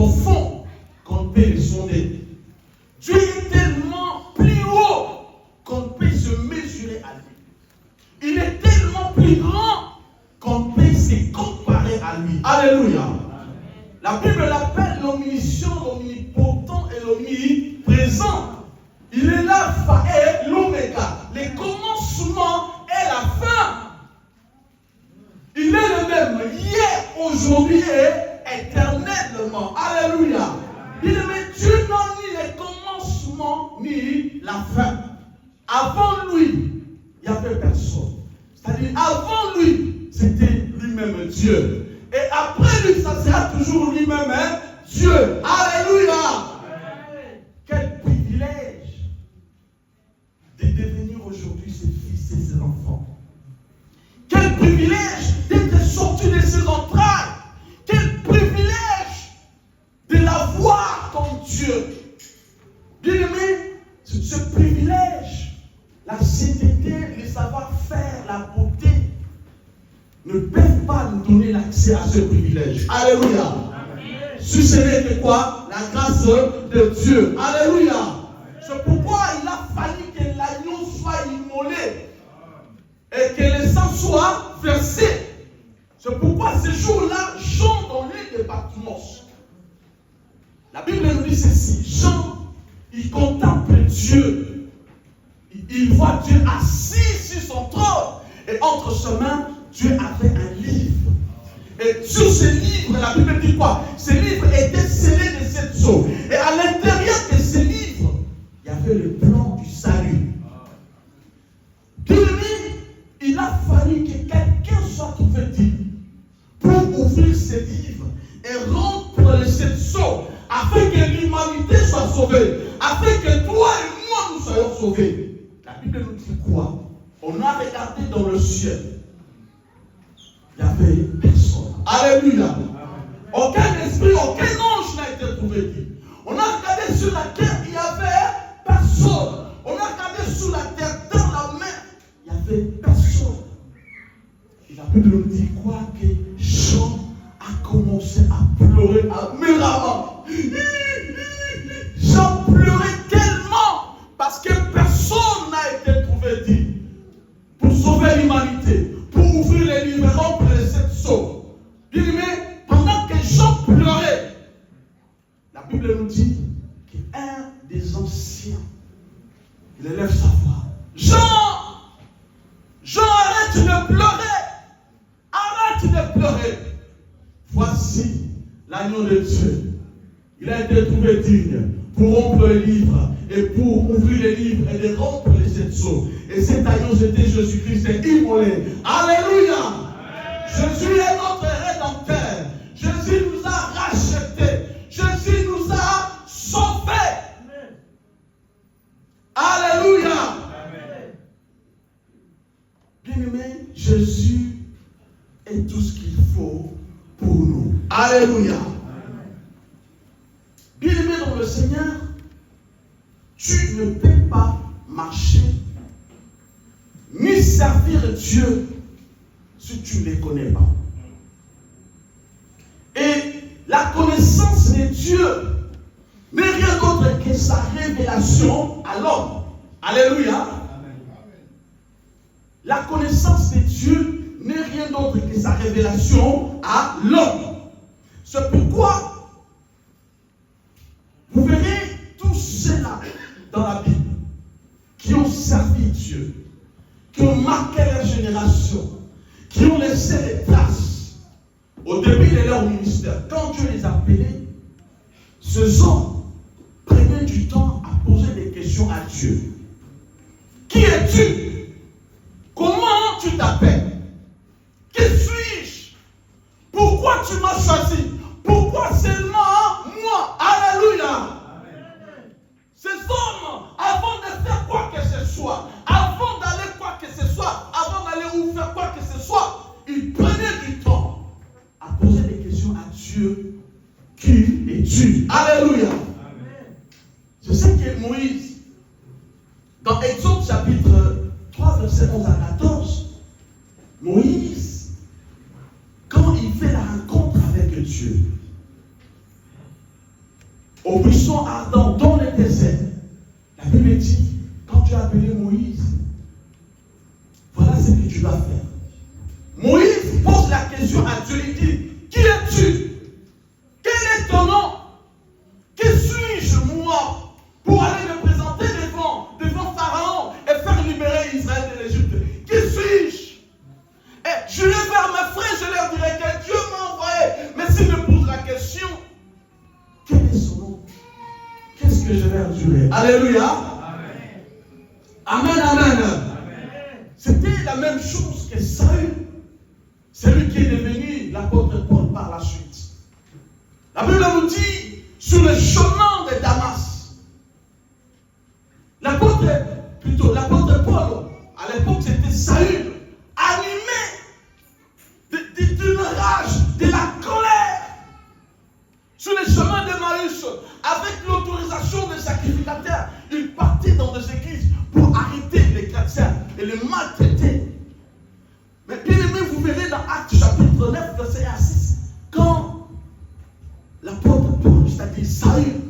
profond qu'on peut le sonder. Dieu est tellement plus haut qu'on peut se mesurer à lui. Il est tellement plus grand qu'on peut se comparer à lui. Alléluia. La Bible l'appelle l'omniscient, l'omnipotent et l'omniprésent. Il est l'alpha et l'oméga, le commencement et la fin. Il est le même hier, aujourd'hui et éternellement. Alléluia. Il est Dieu n'a ni le commencement ni la fin. Avant lui, il n'y avait personne. C'est-à-dire, avant lui, c'était lui-même Dieu. Et après lui, ça sera toujours lui-même Dieu. Alléluia. Quel privilège de devenir aujourd'hui ses fils et ses enfants. Quel privilège d'être sorti de ses entrailles. Quel privilège de l'avoir comme Dieu. Bien-aimé, ce privilège, la sainteté, le savoir-faire, la beauté, ne peuvent pas nous donner l'accès à ce privilège. Alléluia. Si ce n'est que quoi? La grâce de Dieu. Alléluia. C'est pourquoi il a fallu que l'agneau soit immolé et que le sang soit versé. C'est pourquoi ce jour-là, Jean dans l'île de Patmos. La Bible nous dit ceci. Jean, il contemple Dieu. Il voit Dieu assis sur son trône. Et entre ses mains, Dieu avait un livre. Et sur ce livre, la Bible dit quoi? Ce livre était scellé de 7 sceaux. Et à l'intérieur de ce livre, il y avait le plan du salut. Bien-aimé, il a fallu que quelqu'un soit trouvé digne pour ouvrir ce livre et rompre les 7 sceaux, afin que l'humanité soit sauvée, afin que toi et moi nous soyons sauvés. La Bible nous dit quoi? On a regardé dans le ciel. Il n'y avait personne. Alléluia. Aucun esprit, aucun ange n'a été trouvé dit. On a regardé sur la terre, il n'y avait personne. On a regardé sur la terre, dans la mer, il n'y avait personne. Et la Bible nous dit quoi? Que Jean a commencé à pleurer améramment. Jean pleurait tellement parce que personne n'a été trouvé dit pour sauver l'humanité, pour ouvrir les livres, rompre les 7 sceaux. Bien-aimé, pendant que Jean pleurait, la Bible nous dit qu'un des anciens, il élève sa voix. Jean, arrête de pleurer. Arrête de pleurer. Voici l'agneau de Dieu. Il a été trouvé digne pour rompre les livres et pour ouvrir les livres et de rompre les 7 sceaux. Et cet agneau, c'était Jésus-Christ, est immolé. Alléluia. Jésus est notre rédempteur. Jésus nous a rachetés. Jésus nous a sauvés. Alléluia. Bien-aimé, Jésus est tout ce qu'il faut pour nous. Alléluia. Bien-aimé dans le Seigneur, tu ne peux pas marcher ni servir Dieu si tu ne les connais pas. Et la connaissance de Dieu n'est rien d'autre que sa révélation à l'homme. Alléluia. La connaissance de Dieu n'est rien d'autre que sa révélation à l'homme. C'est pourquoi vous verrez tous ceux-là dans la Bible qui ont servi Dieu, qui ont marqué leur génération, qui ont laissé des traces au début de leur ministère. Quand Dieu les appelait, ces hommes prenaient du temps à poser des questions à Dieu. Qui es-tu? Comment tu t'appelles? Qui suis-je? Pourquoi tu m'as choisi? Pourquoi seulement moi? Alléluia. Ces hommes, avant de faire quoi que ce soit, avant d'aller quoi que ce soit, avant d'aller ou faire quoi que ce soit, ils prenaient du temps à poser des questions à Dieu. Qui es-tu? Alléluia. Je sais que Moïse, dans Exode chapitre 3, verset 11 à 14, Moïse, quand il fait la rencontre avec Dieu, au buisson ardent dans le désert. La Bible dit, quand tu as appelé Moïse, voilà ce que tu vas faire. Moïse pose la question à Dieu, il dit, qui es-tu? Quel est ton nom? Que suis-je moi pour aller me présenter devant Pharaon et faire libérer Israël de l'Égypte? Qui suis-je? Et je vais vers mes frères, je leur dirai que Dieu m'a envoyé. Mais s'ils me posent la question, quel est son nom? Qu'est-ce que je vais endurer? Alléluia. Amen, amen. C'était la même chose que Saül, celui qui est devenu l'apôtre Paul par la suite. La Bible nous dit, sur le chemin de Damas, l'apôtre Paul, à l'époque c'était Saül, animé d'une rage, de la colère, sur le chemin d'Emmaüs, avec l'autorisation des sacrificateurs, il partait dans des églises pour arrêter les chrétiens et les maltraiter. Mais bien aimé, vous verrez dans Actes chapitre 9, verset 1 à 6, quand l'apôtre Paul, c'est-à-dire Saül,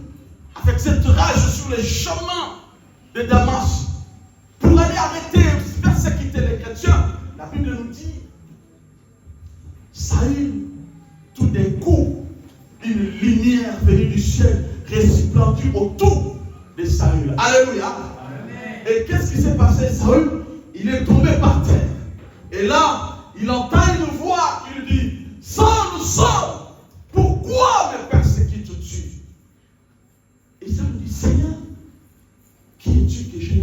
avec cette rage sur les chemins de Damas, pour aller arrêter, persécuter les chrétiens, la Bible nous dit, Saül, tout d'un coup, une lumière venue du ciel resplendit autour de Saül. Alléluia. Amen. Et qu'est-ce qui s'est passé? Saül, il est tombé par terre. Et là, il entend une voix qui lui dit, Saul, Saul, pourquoi me persécutes-tu? Et Saül dit, Seigneur, qui es-tu que je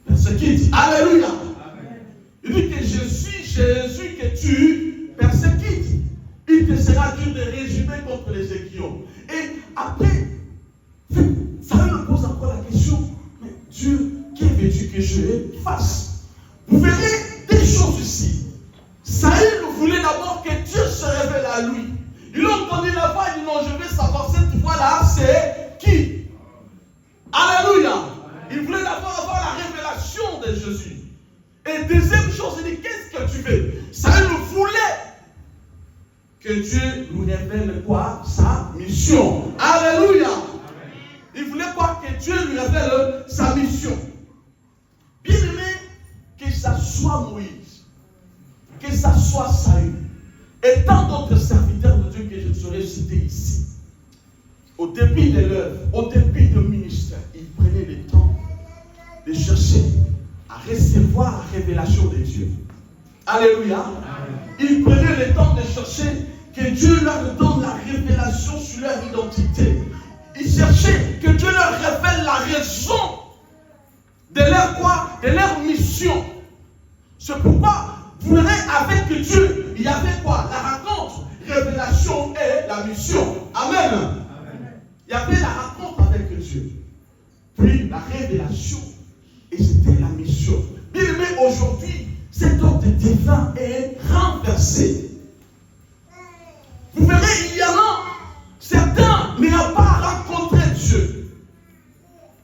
persécute? Alléluia. Amen. Il dit que je suis Jésus que tu persécutes. Il te sera dur de résumer contre les aiguillons. Et après, Saül me pose encore la question, mais Dieu, que veux-tu que je fasse? Vous verrez des choses ici. Saül voulait d'abord que Dieu se révèle à lui. Il a entendu la voix, il dit non, je veux savoir cette voix-là, c'est qui? Alléluia. Il voulait d'abord avoir la révélation de Jésus. Et deuxième chose, il dit, qu'est-ce que tu veux? Saül voulait que Dieu nous révèle quoi? Sa mission. Alléluia. Il voulait quoi? Que Dieu lui révèle sa mission. Bien aimé, que ça soit Moïse, que ça soit Saül, et tant d'autres serviteurs de Dieu que je ne saurais citer ici, au début de l'œuvre, au début du ministère, ils prenaient le temps de chercher à recevoir la révélation de Dieu. Alléluia. Ils prenaient le temps de chercher que Dieu leur donne la révélation sur leur identité. Ils cherchaient que Dieu leur révèle la raison de leur quoi? De leur mission. C'est pourquoi, vous verrez, avec Dieu, il y avait quoi? La rencontre, révélation et la mission. Amen. Amen. Il y avait la rencontre avec Dieu. Puis la révélation. Et c'était la mission. Bien aimé, aujourd'hui, cet ordre divin est renversé. Vous verrez, il y en a certains n'ayant pas rencontré Dieu.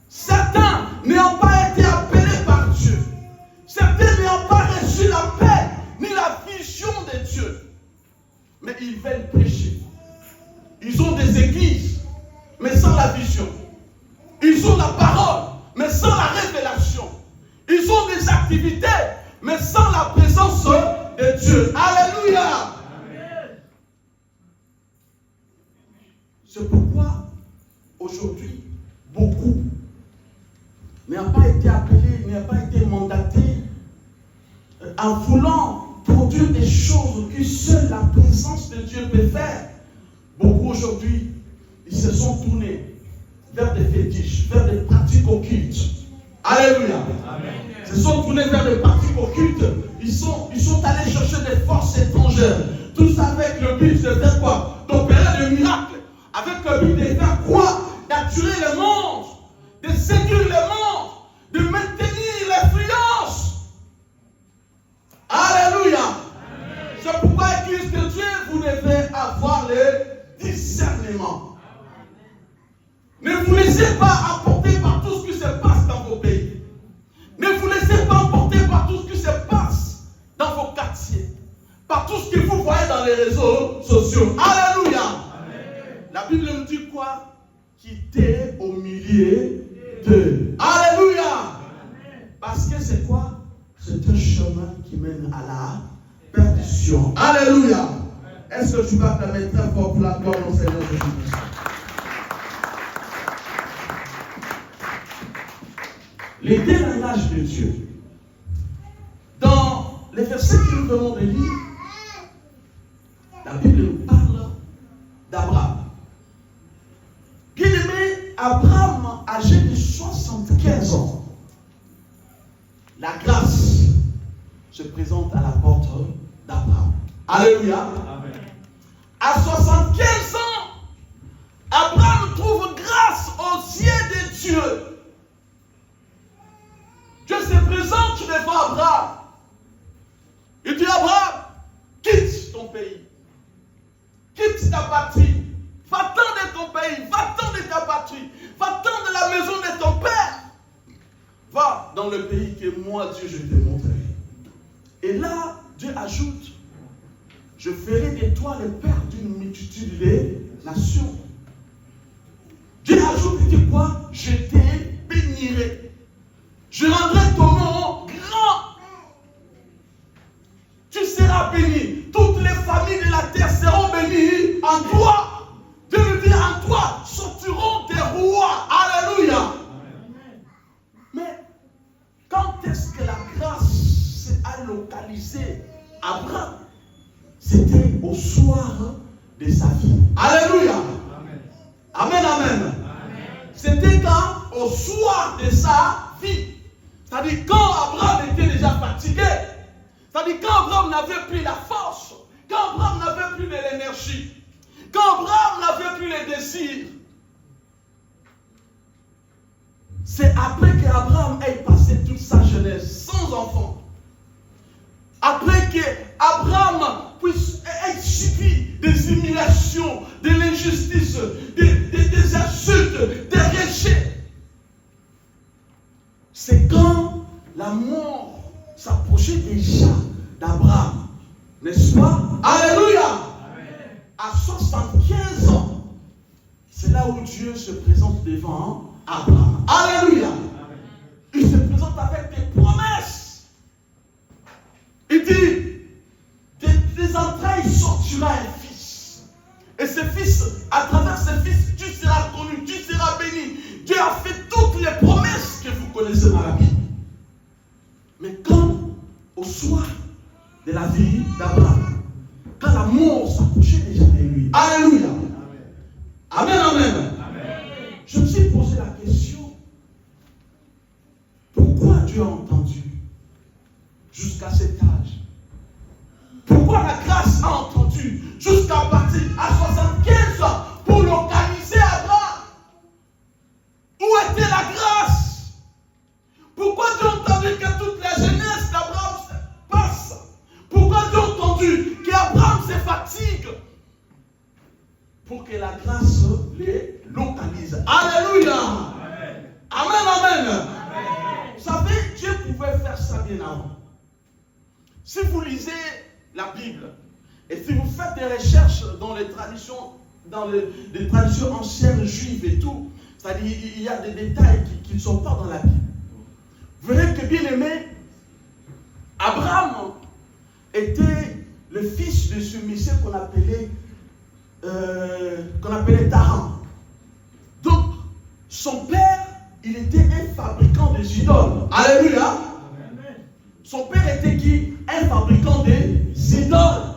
Certains n'ayant pas été appelés par Dieu. Certains n'ayant pas reçu la paix ni la vision de Dieu. Mais ils veulent prêcher. Ils ont des églises, mais sans la vision. Ils ont la parole, mais sans la révélation. Ils ont des activités, mais sans la présence de Dieu. Alléluia. C'est pourquoi, aujourd'hui, beaucoup n'ont pas été appelés, n'ont pas été mandatés en voulant produire des choses que seule la présence de Dieu peut faire. Beaucoup aujourd'hui, ils se sont tournés vers des fétiches, vers des pratiques occultes. Alléluia. Amen. Ils se sont tournés vers des pratiques occultes. Ils sont allés chercher des forces étrangères. Tout ça avec le but de faire quoi? D'opérer des miracles. Avec le but de faire quoi? D'attirer le monde, de séduire le monde, de maintenir l'influence. Alléluia. Amen. C'est pourquoi, Église de Dieu, vous devez avoir le discernement. Ne vous laissez pas emporter par tout ce qui se passe dans vos pays. Ne vous laissez pas emporter par tout ce qui se passe dans vos quartiers. Par tout ce que vous voyez dans les réseaux sociaux. Alléluia. La Bible nous dit quoi? quitter au milieu d'eux. Alléluia. Parce que c'est quoi? C'est un chemin qui mène à la perdition. Alléluia. Est-ce que tu vas permettre très fort pour la gloire au Seigneur Jésus-Christ? Les deux langages de Dieu. Dans les versets que nous venons de lire, la Bible nous parle d'Abraham. Bien-aimé, Abraham, âgé de 75 ans, la grâce se présente à la porte d'Abraham. Alléluia. Amen. À 75 ans, Abraham trouve grâce aux yeux de Dieu. Dieu se présente devant Abraham. Il dit: Abraham, quitte ton pays. Quitte ta patrie. Va-t'en de ton pays. Va-t'en de ta patrie. Va-t'en de la maison de ton père. Va dans le pays que moi, Dieu, je te montrerai. Et là, Dieu ajoute: je ferai de toi le père d'une multitude de nations. Dieu ajoute, il dit quoi? Je te bénirai. Je rendrai ton nom grand. Tu seras béni. Toutes les familles de la terre seront bénies en toi. Dieu nous dit: en toi sortiront des rois. Alléluia. Mais quand est-ce que la grâce s'est localisée Abraham? C'était au soir de sa vie. Alléluia. Amen, amen. Amen. C'était quand? Au soir de sa vie. C'est-à-dire quand Abraham était déjà fatigué. C'est-à-dire quand Abraham n'avait plus la force. Quand Abraham n'avait plus de l'énergie. Quand Abraham n'avait plus les désirs. C'est après qu'Abraham ait passé toute sa jeunesse sans enfant. Après qu'Abraham ait subi des humiliations, de l'injustice, des insultes, des rejets. C'est quand la mort s'approchait déjà d'Abraham. N'est-ce pas? Alléluia. Amen. À 75 ans, c'est là où Dieu se présente devant Abraham. Alléluia. Amen. Il se présente avec des promesses. Il dit: des entrailles sortira un fils. Et ce fils, à travers ce fils, tu seras connu, tu seras béni. Dieu a fait toutes les promesses que vous connaissez dans la Bible. Mais quand, au soir de la vie d'Abraham, quand la mort s'approchait déjà de lui. Alléluia. Amen, amen. Amen. Je me suis posé la question: pourquoi Dieu a entendu jusqu'à cet âge? Pourquoi la grâce a entendu jusqu'à partir à 75 ans pour localiser Abraham? Où était la grâce? Pourquoi Dieu a entendu que toute la jeunesse d'Abraham passe? Pourquoi Dieu a entendu qu'Abraham se fatigue? Pour que la grâce les localise. Alléluia. Amen. Amen, amen. Amen. Vous savez, Dieu pouvait faire ça bien avant. Si vous lisez la Bible, et si vous faites des recherches dans les traditions anciennes juives et tout, c'est-à-dire il y a des détails qui ne sont pas dans la Bible. Vous verrez que, bien aimé, Abraham était le fils de ce monsieur qu'on appelait Taran. Donc, son père, il était un fabricant des idoles. Alléluia. Amen. Son père était qui? Un fabricant des idoles.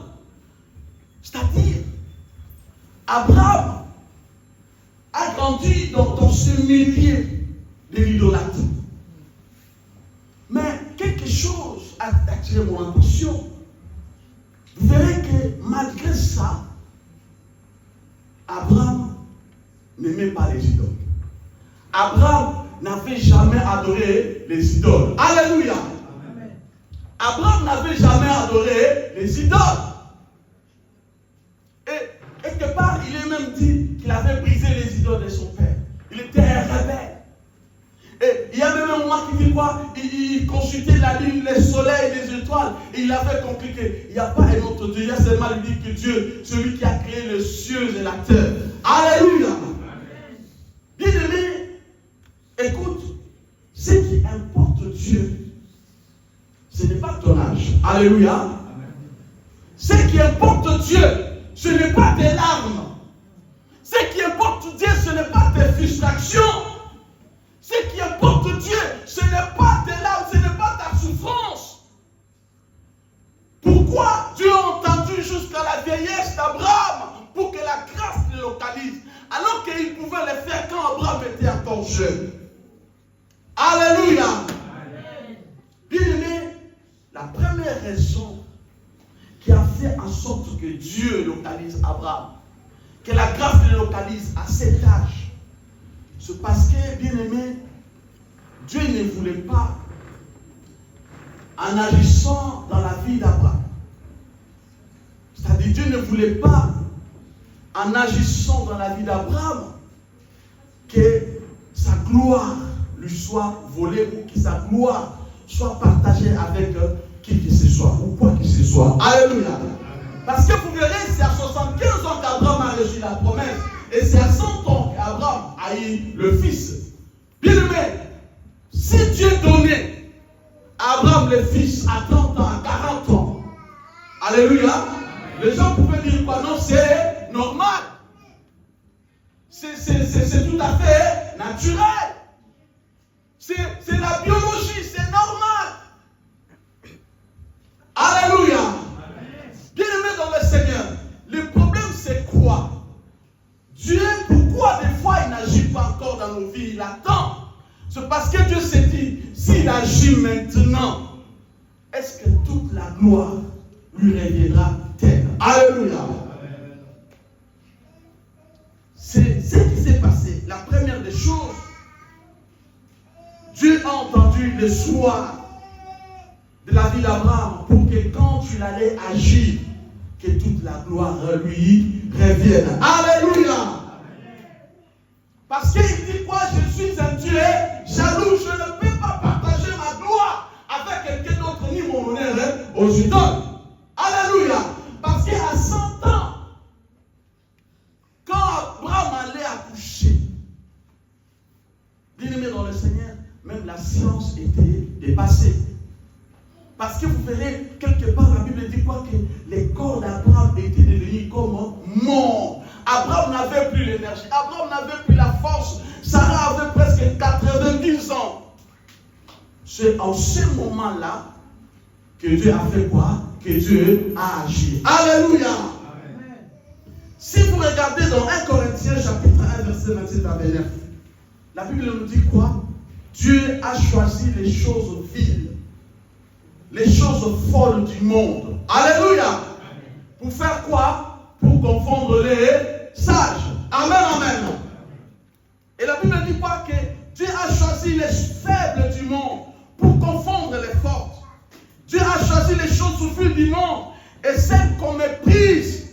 C'est-à-dire, Abraham a grandi dans ce milieu de l'idolâtrie. Mais quelque chose a attiré mon attention. Vous verrez que malgré ça, Abraham n'aimait pas les idoles. Abraham n'avait jamais adoré les idoles. Alléluia. Amen. Abraham n'avait jamais adoré les idoles. Et quelque part, il est même dit qu'il avait brisé les idoles de son père. Il était un rebelle. Et il y a même un moment qui dit quoi? Il consultait la lune, le soleil, les étoiles. Et il avait compris qu'il n'y a pas un autre Dieu. Il y a seulement lui que Dieu, celui qui a créé les cieux et la terre. Alléluia. Dieu, ce n'est pas ton âge. Alléluia. Ce qui importe Dieu, ce n'est pas tes larmes. Ce qui importe Dieu, ce n'est pas tes frustrations. Ce qui importe Dieu, ce n'est pas tes larmes, ce n'est pas ta souffrance. Pourquoi Dieu a entendu jusqu'à la vieillesse d'Abraham pour que la grâce le localise, alors qu'il pouvait le faire quand Abraham était encore jeune? Alléluia. Bien-aimé, la première raison qui a fait en sorte que Dieu localise Abraham, que la grâce le localise à cet âge, c'est parce que, bien-aimé, Dieu ne voulait pas, en agissant dans la vie d'Abraham, c'est-à-dire Dieu ne voulait pas, en agissant dans la vie d'Abraham, que sa gloire lui soit volée ou que sa gloire soit partagée avec qui que ce soit ou quoi que ce soit. Alléluia. Parce que vous verrez, c'est à 75 ans qu'Abraham a reçu la promesse et c'est à 100 ans qu'Abraham a eu le fils. Bien aimé, si Dieu donnait à Abraham le fils à 30 ans, à 40 ans, alléluia, les gens pouvaient dire quoi? Non, c'est normal. C'est tout à fait naturel. C'est la biologie, c'est normal. Alléluia. Bien-aimé dans le Seigneur, le problème c'est quoi? Dieu, pourquoi des fois il n'agit pas encore dans nos vies? Il attend. C'est parce que Dieu s'est dit, s'il agit maintenant, est-ce que toute la gloire lui reviendra-t-elle? Alléluia. C'est ce qui s'est passé. La première des choses, Dieu a entendu le soir de la vie d'Abraham pour que quand tu allais agir, que toute la gloire lui revienne. Alléluia. Parce qu'il dit quoi? Je suis un Dieu jaloux, je ne peux pas partager ma gloire avec quelqu'un d'autre ni mon honneur aux idoles. Alléluia. Parce qu'à 100 ans, quand Abraham allait accoucher, bien-aimé dans le Seigneur, même la science était dépassée. Parce que vous verrez, quelque part, la Bible dit quoi? Que les corps d'Abraham étaient devenus comme morts. Abraham n'avait plus l'énergie. Abraham n'avait plus la force. Sarah avait presque 90 ans. C'est en ce moment-là que Dieu a fait quoi? Que Dieu a agi. Alléluia. Amen. Si vous regardez dans 1 Corinthiens chapitre 1, verset 27 à 29, la Bible nous dit quoi? Dieu a choisi les choses viles, les choses folles du monde. Alléluia. Pour faire quoi? Pour confondre les sages. Amen, amen. Et la Bible dit quoi? Que Dieu a choisi les faibles du monde pour confondre les fortes. Dieu a choisi les choses souffrantes du monde et celles qu'on méprise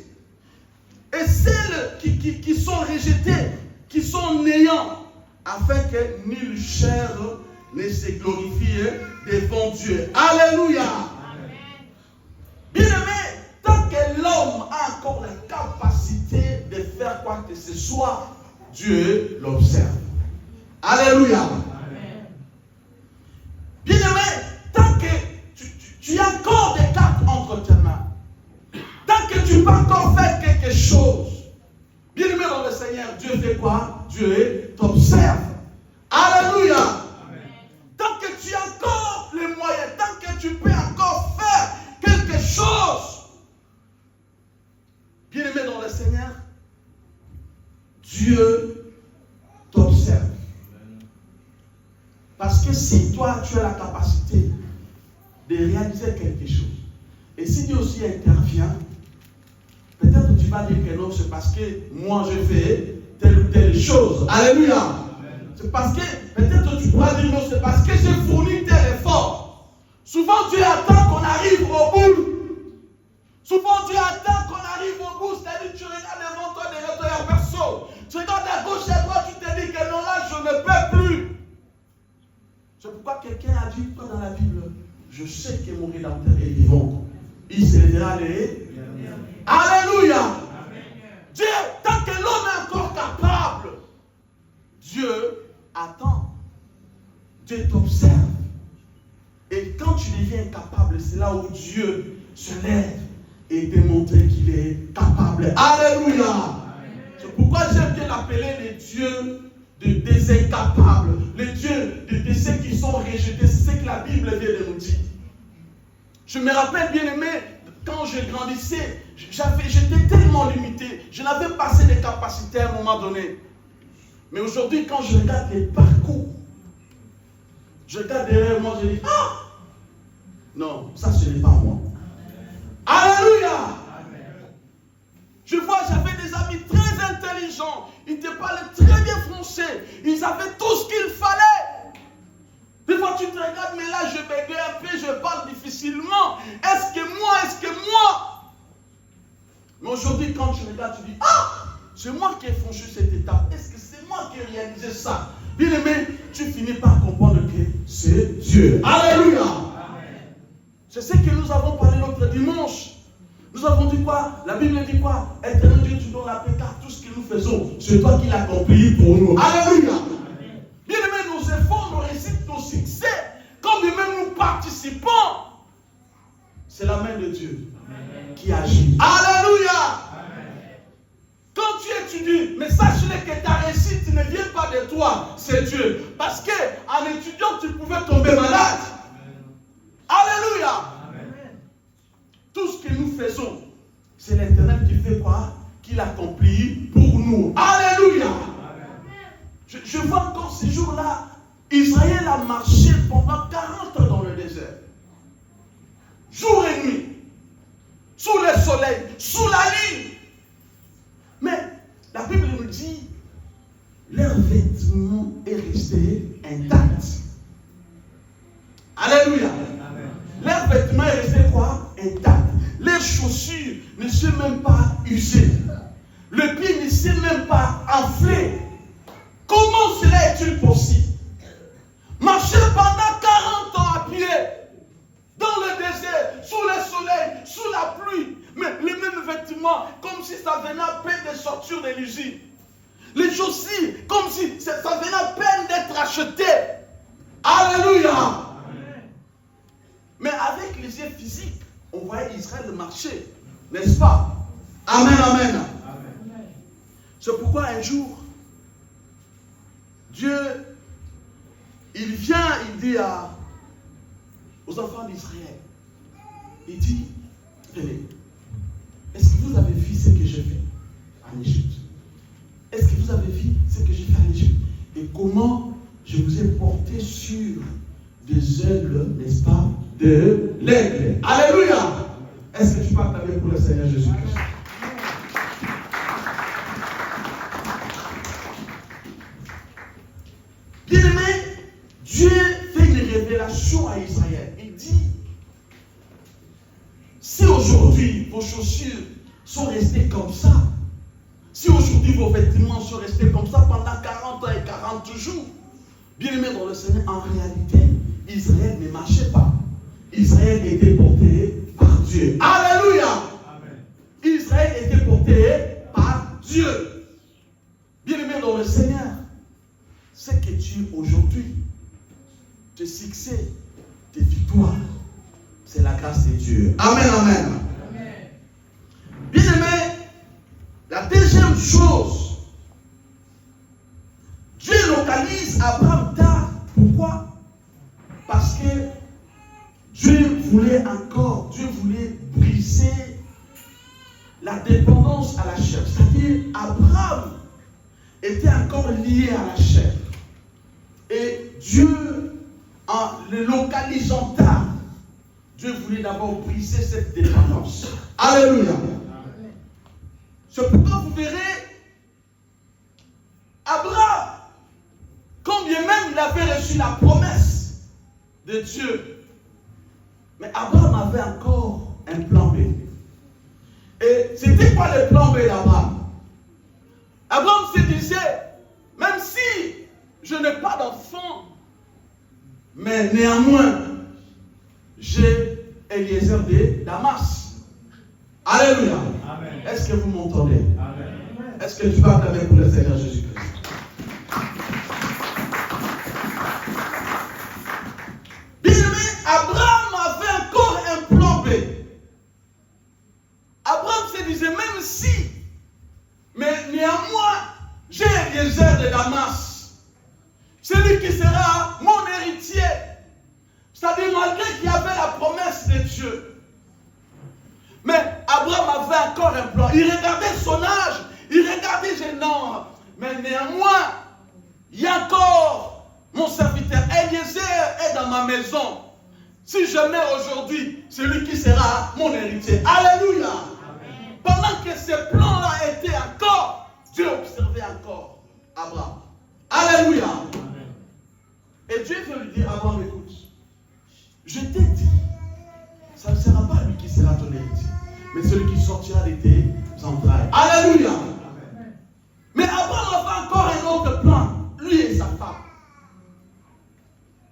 et celles qui sont rejetées, qui sont néants, afin que nulle chair ne se glorifie devant Dieu. Alléluia. Bien-aimé, tant que l'homme a encore la capacité de faire quoi que ce soit, Dieu l'observe. Alléluia. Bien-aimé, tant que tu as encore des cartes entre tes mains, tant que tu peux encore faire quelque chose, bien-aimé dans le Seigneur, Dieu fait quoi? Dieu t'observe. Alléluia. Amen. Tant que tu as encore les moyens, tant que tu peux encore faire quelque chose, bien-aimé dans le Seigneur, Dieu t'observe. Parce que si toi, tu as la capacité de réaliser quelque chose, et si Dieu aussi intervient, peut-être tu vas dire que non, c'est parce que moi je fais telle ou telle chose. Alléluia. C'est parce que, peut-être tu pourras dire non, c'est parce que j'ai fourni tel effort. Souvent Dieu attend qu'on arrive au bout. Souvent Dieu attend qu'on arrive au bout. C'est-à-dire tu regardes devant toi, derrière toi, il n'y a personne. Tu regardes à gauche et à droite, tu te dis que non, là, je ne peux plus. C'est pourquoi quelqu'un a dit quoi dans la Bible? Je sais que mon Rédempteur est vivant. Il se lèvera les... Alléluia. Dieu, tant que l'homme est encore capable, Dieu attend. Dieu t'observe. devient capable, c'est là où Dieu se lève et démontre qu'il est capable. Alléluia. C'est pourquoi j'aime bien l'appeler les dieux des incapables, les dieux de ceux qui sont rejetés. C'est ce que la Bible vient de nous dire. Je me rappelle, bien aimé, quand je grandissais, j'étais tellement limité. Je n'avais pas assez de capacités à un moment donné. Mais aujourd'hui, quand je regarde les parcours, je regarde derrière moi, je dis, ah! Non, ça ce n'est pas moi. Alléluia! Je vois, j'avais des amis très intelligents. Ils te parlaient très bien français. Ils avaient tout ce qu'il fallait. Des fois, tu te regardes, mais là, je bégaye un peu, je parle difficilement. Est-ce que moi? Mais aujourd'hui, quand tu regardes, tu dis, ah! C'est moi qui ai franchi cette étape. Est-ce que c'est moi qui ai réalisé ça? Bien aimé, tu finis par comprendre que c'est Dieu. Alléluia! C'est ce que nous avons parlé l'autre dimanche. Nous avons dit quoi? La Bible dit quoi? Éternel Dieu, tu donnes la paix car tout ce que nous faisons, c'est toi qui l'as accompli pour nous. Alléluia! Bien aimé, nos efforts, nos réussites, nos succès, quand même nous participons, c'est la main de Dieu qui agit. Alléluia! Quand tu étudies, mais sache-le que ta réussite ne vient pas de toi, c'est Dieu. Parce qu'en étudiant, tu pouvais tomber malade. Alléluia! Tout ce que nous faisons, c'est l'Éternel qui fait quoi? Qui l'accomplit pour nous. Alléluia! Je vois encore ces jours-là, Israël a marché pendant 40 ans dans le désert. Jour et nuit. Sous le soleil, sous la lune. Mais la Bible nous dit, leur vêtement est resté intact. Alléluia. Leur vêtement est resté quoi? Intact. Les chaussures ne sont même pas usées. Le pied ne s'est même pas enflé. Comment cela est-il possible? Marcher pendant 40 ans à pied, dans le désert, sous le soleil, sous la pluie, mais les mêmes vêtements, comme si ça venait à peine de sortir de l'usine. Les chaussures, comme si ça venait à peine d'être acheté. Alléluia! Mais avec les yeux physiques, on voyait Israël marcher, n'est-ce pas? Amen, amen. C'est pourquoi un jour, Dieu, il vient, il dit aux enfants d'Israël, il dit, venez, est-ce que vous avez vu ce que j'ai fait en Égypte? Est-ce que vous avez vu ce que j'ai fait en Égypte? Et comment je vous ai porté sur des ailes, n'est-ce pas, de l'aigle. Alléluia! Est-ce que tu peux acclamer pour le Seigneur Jésus-Christ? Bien-aimé, Dieu fait une révélation à Israël. Il dit, si aujourd'hui vos chaussures sont restées comme ça, si aujourd'hui vos vêtements sont restés comme ça pendant 40 ans et 40 jours, bien-aimé dans le Seigneur, en réalité, Israël ne marchait pas. Israël était porté par Dieu. Alléluia! Amen. Israël était porté par Dieu. Bien-aimé dans le Seigneur, ce que tu aujourd'hui, tes succès, tes victoires, c'est la grâce de Dieu. Amen, amen. Amen. Bien-aimé, la deuxième chose, Dieu localise Abraham tard. Pourquoi? Parce que Dieu voulait briser la dépendance à la chair. C'est-à-dire, Abraham était encore lié à la chair. Et Dieu, en le localisant tard, Dieu voulait d'abord briser cette dépendance. Alléluia. C'est pourquoi vous verrez, Abraham, combien même il avait reçu la promesse de Dieu, mais Abraham avait encore un plan B. Et c'était quoi le plan B d'Abraham? Abraham se disait, même si je n'ai pas d'enfant, mais néanmoins, j'ai Eliezer de Damas. Alléluia. Amen. Est-ce que vous m'entendez? Amen. Est-ce que tu vas acclamer pour le Seigneur Jésus-Christ? Bien-aimé, Abraham Eliezer de Damas. Celui qui sera mon héritier. C'est-à-dire, malgré qu'il y avait la promesse de Dieu. Mais Abraham avait encore un plan. Il regardait son âge. Il regardait, j'ai non. Mais néanmoins, il y a encore mon serviteur Eliezer est dans ma maison. Si je meurs aujourd'hui, c'est lui qui sera mon héritier. Alléluia. Amen. Pendant que ce plan-là était encore, Dieu observait encore Abraham. Alléluia. Amen. Et Dieu vient lui dire, Abraham, écoute, je t'ai dit, ça ne sera pas lui qui sera ton héritier, mais celui qui sortira de tes entrailles. Alléluia. Amen. Mais Abraham avait encore un autre plan, lui et sa femme.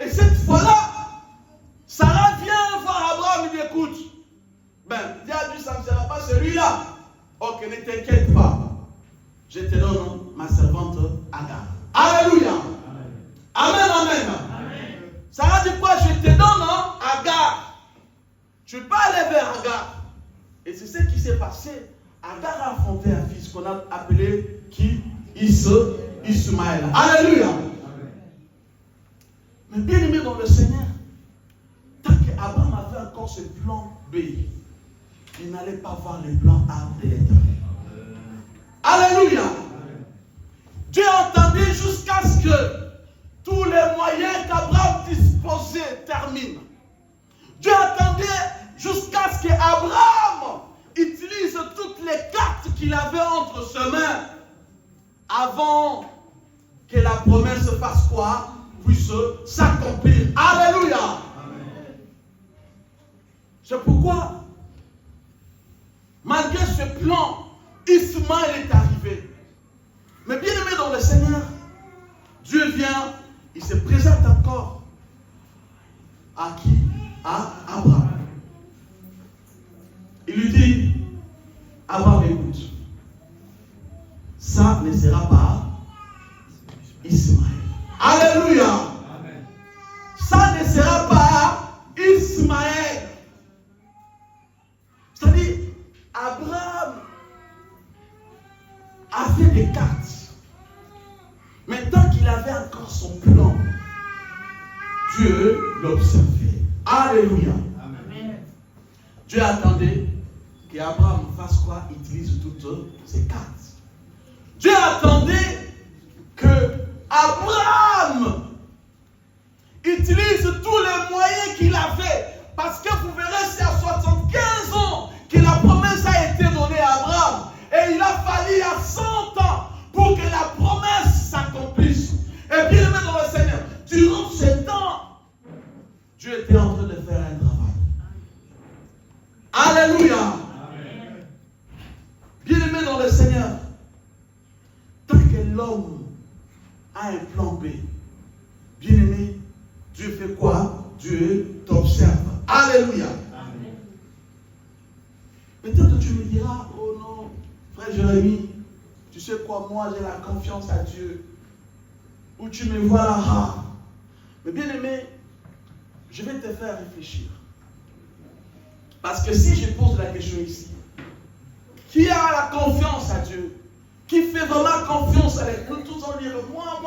Et cette fois-là, Sarah vient voir Abraham et dit, écoute, Dieu a dit, ça ne sera pas celui-là. Ok, ne t'inquiète pas. Je te donne ma servante Agar. Alléluia. Amen, amen. Amen. Sarah dit quoi? Je te donne Agar. Tu peux aller vers Agar. Et c'est ce qui s'est passé. Agar a affronté un fils qu'on a appelé qui? Ismaël. Alléluia. Amen. Mais bien aimé dans le Seigneur, tant qu'Abraham avait encore ce plan B, il n'allait pas voir les plans A de l'Éternel. Alléluia. Dieu entendait jusqu'à ce que tous les moyens qu'Abraham disposait terminent. Dieu attendait jusqu'à ce qu'Abraham utilise toutes les cartes qu'il avait entre ses mains avant que la promesse fasse quoi? Puisse s'accomplir. Alléluia. Amen. C'est pourquoi, malgré ce plan, Ismaël est arrivé. Mais bien aimé dans le Seigneur, Dieu vient, il se présente encore à qui? À Abraham. Il lui dit, Abraham, écoute, ça ne sera pas Ismaël. Alléluia. Amen. Ça ne sera pas Ismaël. C'est-à-dire, Abraham avait des cartes. Mais tant qu'il avait encore son plan, Dieu l'observait. Alléluia. Amen. Dieu attendait qu'Abraham fasse quoi? Utilise toutes ses cartes. Dieu attendait que Abraham utilise tous les moyens qu'il avait. Parce que vous verrez, c'est à 75 ans que la promesse a été donnée à Abraham. Et il a fallu à 100 ans pour que la promesse s'accomplisse. Et bien aimé dans le Seigneur, durant ce temps, Dieu était en train de faire un travail. Alléluia. Amen. Bien aimé dans le Seigneur, tant que l'homme a un plan B, bien aimé, Dieu fait quoi? Dieu t'observe. Alléluia. Amen. Peut-être tu me diras, oh non, frère Jérémie, tu sais quoi, moi j'ai la confiance à Dieu. Ou tu me vois là. Mais bien aimé, je vais te faire réfléchir. Parce que si je pose la question ici, qui a la confiance à Dieu? Qui fait vraiment confiance à l'Église? Nous tous en dire moi.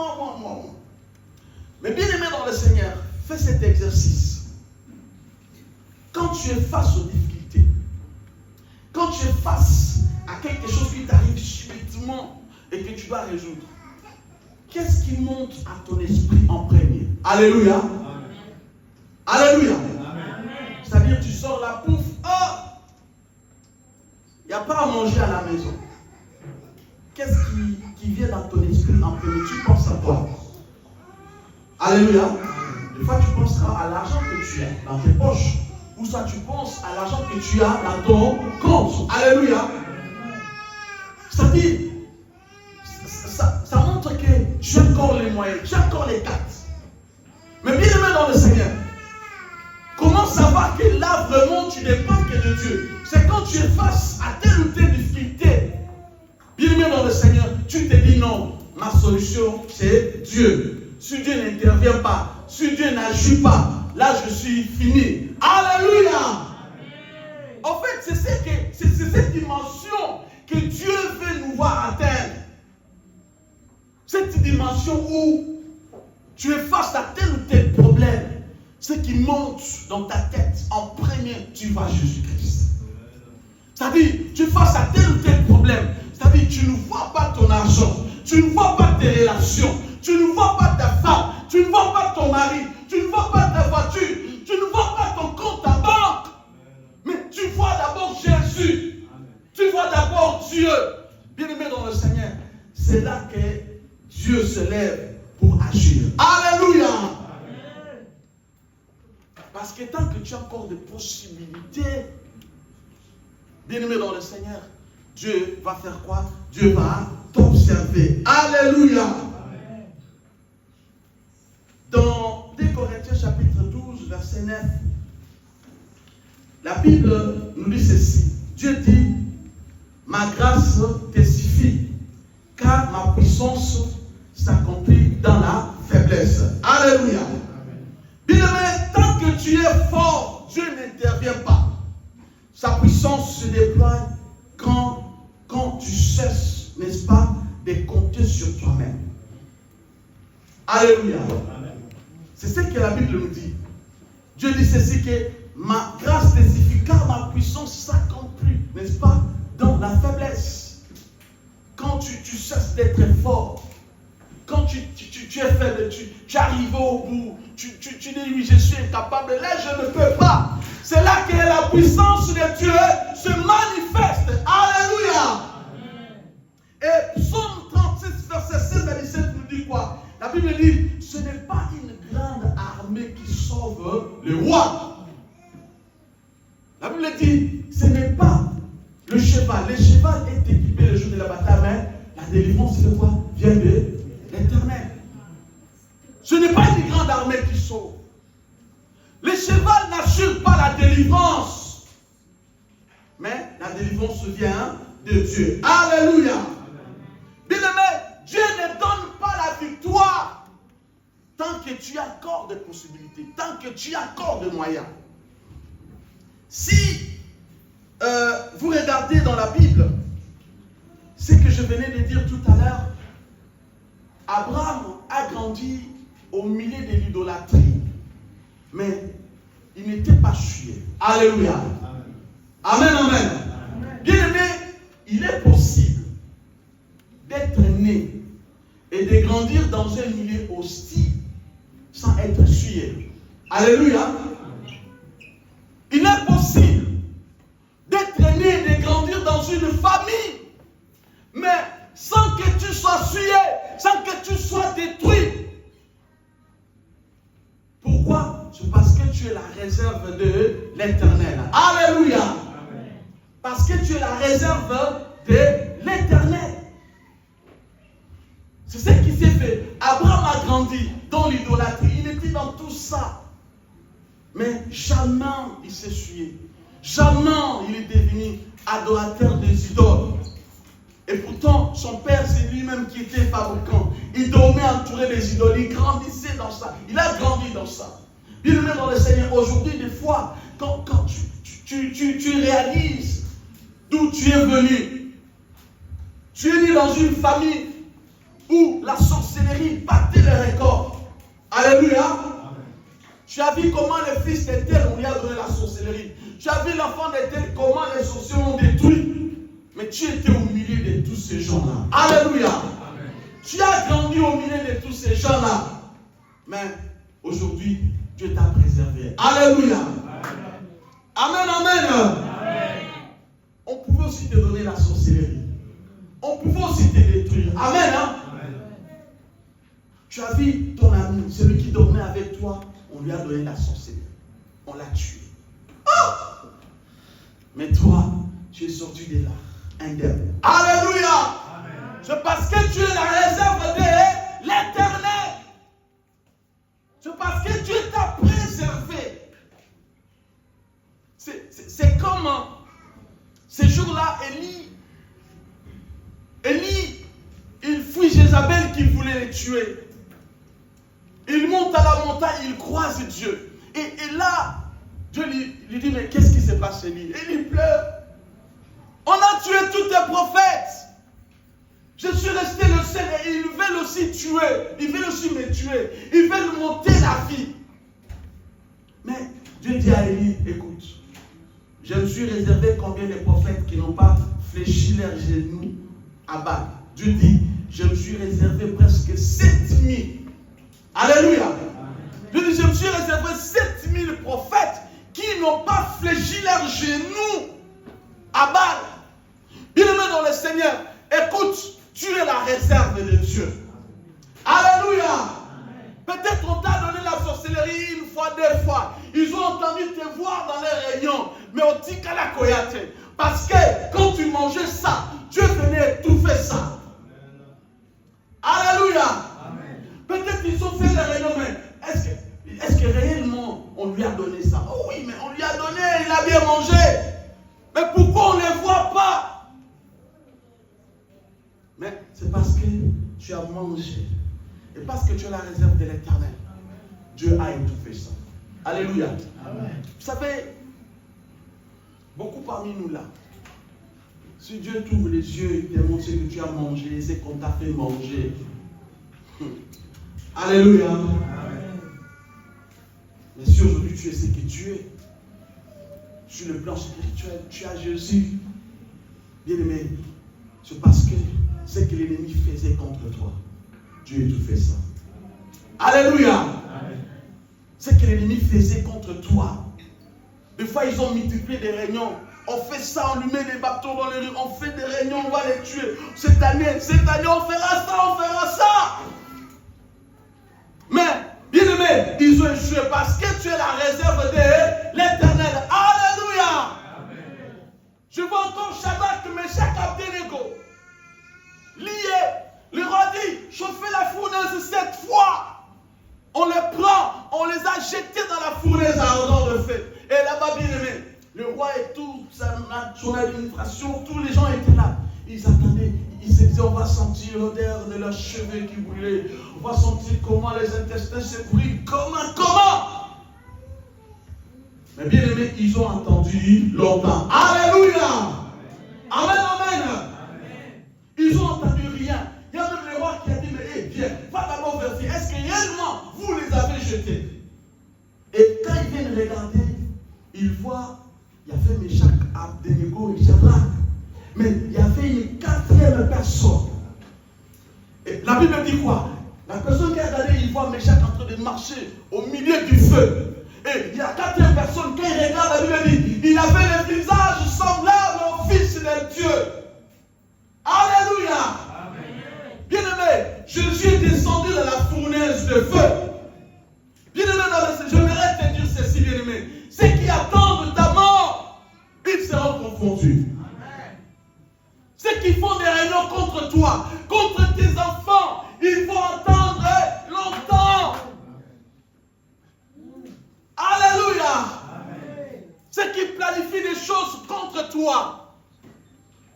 Mais bien aimé dans le Seigneur, fais cet exercice. Quand tu es face aux difficultés, quand tu es face à quelque chose qui t'arrive subitement et que tu dois résoudre, qu'est-ce qui monte à ton esprit en premier? Alléluia. Amen. Alléluia. Amen. C'est-à-dire tu sors la bouffe, il n'y a pas à manger à la maison. Qu'est-ce qui vient dans ton esprit en premier? Tu penses à quoi? Alléluia. Des fois tu penseras à l'argent que tu as dans tes poches. Ou soit tu penses à l'argent que tu as dans ton compte. Alléluia. C'est-à-dire, ça montre que tu as encore les moyens, tu as encore les cartes. Mais bien aimé dans le Seigneur, comment savoir que là vraiment tu dépends que de Dieu? C'est quand tu es face à telle ou telle difficulté. Bien aimé dans le Seigneur, tu te dis non, ma solution c'est Dieu. Si Dieu n'intervient pas, si Dieu n'agit pas, là je suis fini. Alléluia. En fait, c'est cette dimension que Dieu veut nous voir atteindre. dimension où tu es face à tel ou tel problème, ce qui monte dans ta tête, en premier, tu vois Jésus-Christ. C'est-à-dire, tu es face à tel ou tel problème. C'est-à-dire, tu ne vois pas ton argent, tu ne vois pas tes relations, tu ne vois pas ta femme, tu ne vois pas ton mari, tu ne vois pas ta voiture, tu ne vois pas ton compte en banque. Mais tu vois d'abord Jésus. Tu vois d'abord Dieu. Bien-aimé dans le Seigneur, c'est là que Dieu se lève pour agir. Alléluia. Parce que tant que tu as encore des possibilités, bien-aimé dans le Seigneur, Dieu va faire quoi? Dieu va t'observer. Alléluia. Dans 2 Corinthiens chapitre 12, verset 9, la Bible nous dit ceci. Dieu dit, ma grâce te suffit, car ma puissance s'accomplit dans la faiblesse. Alléluia. Bien-aimé, tant que tu es fort, Dieu n'intervient pas. Sa puissance se déploie quand tu cesses, n'est-ce pas, de compter sur toi-même. Alléluia. C'est ce que la Bible nous dit. Dieu dit ceci, que ma grâce te suffit, car ma puissance s'accomplit, n'est-ce pas, dans la faiblesse. Quand tu cesses d'être fort, quand tu es faible, tu arrives au bout, tu dis oui, je suis incapable, là je ne peux pas. C'est là que la puissance de Dieu se manifeste. Alléluia. Et Psaume 36, verset 16 à 17 nous dit quoi? La Bible dit, ce n'est pas une grande armée qui sauve le roi. La Bible dit, ce n'est pas le cheval. Le cheval est équipé le jour de la bataille, mais la délivrance, c'est quoi? Vient de l'Éternel. Ce n'est pas une grande armée qui sauve. Le cheval n'assure pas la délivrance. Mais la délivrance vient de Dieu. Alléluia. Bien-aimé, Dieu ne donne pas la victoire tant que tu accordes des possibilités, tant que tu accordes des moyens. Si vous regardez dans la Bible, ce que je venais de dire tout à l'heure, Abraham a grandi au milieu de l'idolâtrie, mais il n'était pas tué. Alléluia. Amen, amen. Bien aimé, il est possible d'être né et de grandir dans un milieu hostile sans être tué. Alléluia. Il est possible d'être né et de grandir dans une famille, mais sans que tu sois tué, sans que tu sois détruit. Pourquoi? C'est parce que tu es la réserve de l'Éternel. Alléluia. Amen. Parce que tu es la réserve de l'Éternel. C'est ce qui s'est fait. Abraham a grandi dans l'idolâtrie. Il était dans tout ça. Mais jamais il s'est sué. Jamais il est devenu adorateur des idoles. Et pourtant, son père, c'est lui-même qui était fabricant. Il dormait entouré des idoles. Il grandissait dans ça. Il a grandi dans ça. Bien-aimé dans le Seigneur, aujourd'hui, des fois, quand tu réalises d'où tu es venu, tu es né dans une famille où la sorcellerie battait les records. Alléluia. Amen. Tu as vu comment le fils de tel, on lui a donné la sorcellerie. Tu as vu l'enfant de tel, comment les sorciers ont détruit. Mais tu étais au milieu de tous ces gens-là. Alléluia. Amen. Tu as grandi au milieu de tous ces gens-là. Mais aujourd'hui, Dieu t'a préservé. Alléluia. Amen, amen. Amen. On pouvait aussi te donner la sorcellerie. On pouvait aussi te détruire. Amen. Hein? Amen. Tu as vu ton ami, celui qui dormait avec toi, on lui a donné la sorcellerie. On l'a tué. Oh! Mais toi, tu es sorti de là. Indemne. Alléluia. Amen. C'est parce que tu es la réserve de l'Éternel. C'est parce que Dieu t'a préservé. C'est comme ces jours-là, Élie, il fuit Jézabel qui voulait le tuer. Il monte à la montagne, il croise Dieu. Et là, Dieu lui dit, mais qu'est-ce qui se passe, Élie? Et il pleure. On a tué tous tes prophètes. Je suis resté le seul et il veut le aussi tuer, ils veulent aussi me tuer, ils veulent m'ôter la vie. Mais Dieu dit à Élie, écoute, je me suis réservé combien de prophètes qui n'ont pas fléchi leurs genoux à Baal. Dieu dit, je me suis réservé presque 7000. Alléluia. Dieu dit, je me suis réservé 7000 prophètes qui n'ont pas fléchi leurs genoux à Baal. Bien-aimé dans le Seigneur, écoute, tu es la réserve de Dieu. Alléluia. Peut-être on t'a donné la sorcellerie une fois, deux fois. Ils ont entendu te voir dans les réunions. Mais on dit qu'à la koyate. Parce que quand tu mangeais ça, Dieu venait étouffer ça. Alléluia. Peut-être qu'ils ont fait les réunions, mais est-ce que réellement on lui a donné ça? Oh oui, mais on lui a donné, il a bien mangé. Mais pourquoi on ne les voit pas? Mais c'est parce que tu as mangé. Et parce que tu es la réserve de l'Éternel. Dieu a étouffé ça. Alléluia. Amen. Vous savez, beaucoup parmi nous là, si Dieu t'ouvre les yeux et te montre ce que tu as mangé, ce qu'on t'a fait manger. Alléluia. Amen. Mais si aujourd'hui tu es ce que tu es, sur le plan spirituel, tu as Jésus, bien aimé, c'est parce que ce que l'ennemi faisait contre toi, Dieu a tout fait ça. Alléluia. Amen. Ce que l'ennemi faisait contre toi. Des fois, ils ont multiplié des réunions. On fait ça, on lui met des bâtons dans les rues. On fait des réunions, on va les tuer. Cette année, on fera ça, on fera ça. Mais, bien aimé, ils ont échoué parce que tu es la réserve de l'Éternel. Alléluia. Amen. Je vois encore Shadrach, Meshach, Abednego liés. Le roi dit, chauffez la fournaise 7 fois. On les prend, on les a jetés dans la fournaise ardente de feu. Et là-bas, bien aimé, le roi et tout, son administration, tous les gens étaient là. Ils attendaient, ils se disaient, on va sentir l'odeur de leurs cheveux qui brûlaient. On va sentir comment les intestins se brûlent. Comment? Mais bien aimé, ils ont entendu longtemps. Alléluia. Amen, amen. Ils ont entendu rien. Il y a même le roi qui a dit, mais viens, va d'abord vérifier. Est-ce que réellement vous les avez jetés? Et quand ils viennent regarder, ils voient, il y avait Meshach, Abednego et Shadrach. Mais il y avait une 4e personne. Et la Bible dit quoi? La personne qui a regardé, il voit Meshach en train de marcher au milieu du feu. Et il y a 4e personne, quand il regarde, la Bible dit, il avait le visage semblable au Fils de Dieu. Alléluia. Bien-aimé, Jésus est descendu dans la fournaise de feu. Bien-aimé, j'aimerais te dire ceci, bien-aimé. Ceux qui attendent ta mort, ils seront confondus. Ceux qui font des réunions contre toi, contre tes enfants, ils vont attendre longtemps. Alléluia. Ceux qui planifient des choses contre toi,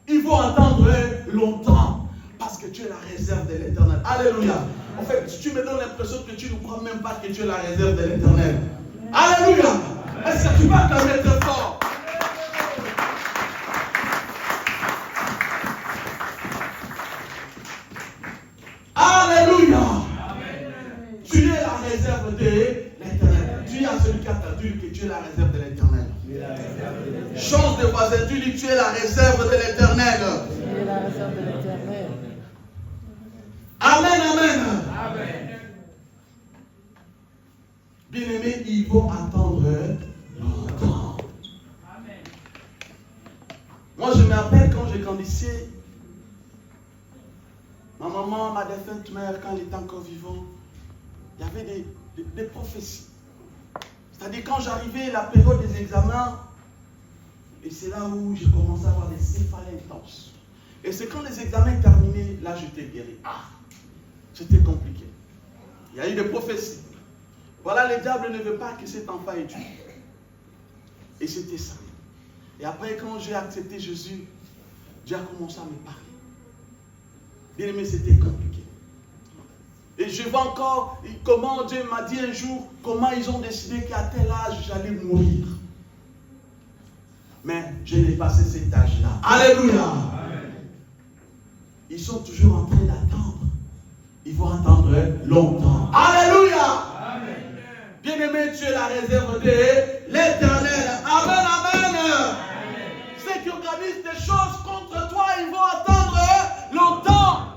ils vont attendre longtemps. Parce que tu es la réserve de l'Éternel. Alléluia. En fait, tu me donnes l'impression que tu ne crois même pas que tu es la réserve de l'Éternel. Alléluia. Est-ce que tu vas t'en très fort? Alléluia. Tu es la réserve de l'Éternel. Dis à celui qui a entendu que tu es la réserve de l'Éternel. Change de voisin, tu dis tu es la réserve de l'Éternel. Tu es la réserve de l'Éternel. Amen, amen. Amen. Bien-aimés, ils vont attendre longtemps. Amen. Moi, je me rappelle quand je grandissais, ma maman, ma défunte mère, quand elle était encore vivante, il y avait des prophéties. C'est-à-dire quand j'arrivais la période des examens, et c'est là où j'ai commencé à avoir des céphalées intenses. Et c'est quand les examens terminaient, là j'étais guéri. C'était compliqué. Il y a eu des prophéties. Voilà, le diable ne veut pas que cet enfant étudie. Et c'était ça. Et après, quand j'ai accepté Jésus, Dieu a commencé à me parler. Bien aimé, c'était compliqué. Et je vois encore comment Dieu m'a dit un jour, comment ils ont décidé qu'à tel âge, j'allais mourir. Mais je n'ai pas passé cet âge-là. Alléluia. Amen. Ils sont toujours en train d'attendre. il faut attendre longtemps. Alléluia. Bien-aimé, tu es la réserve de l'Éternel. Amen, amen. Ceux qui organisent des choses contre toi, ils vont attendre longtemps.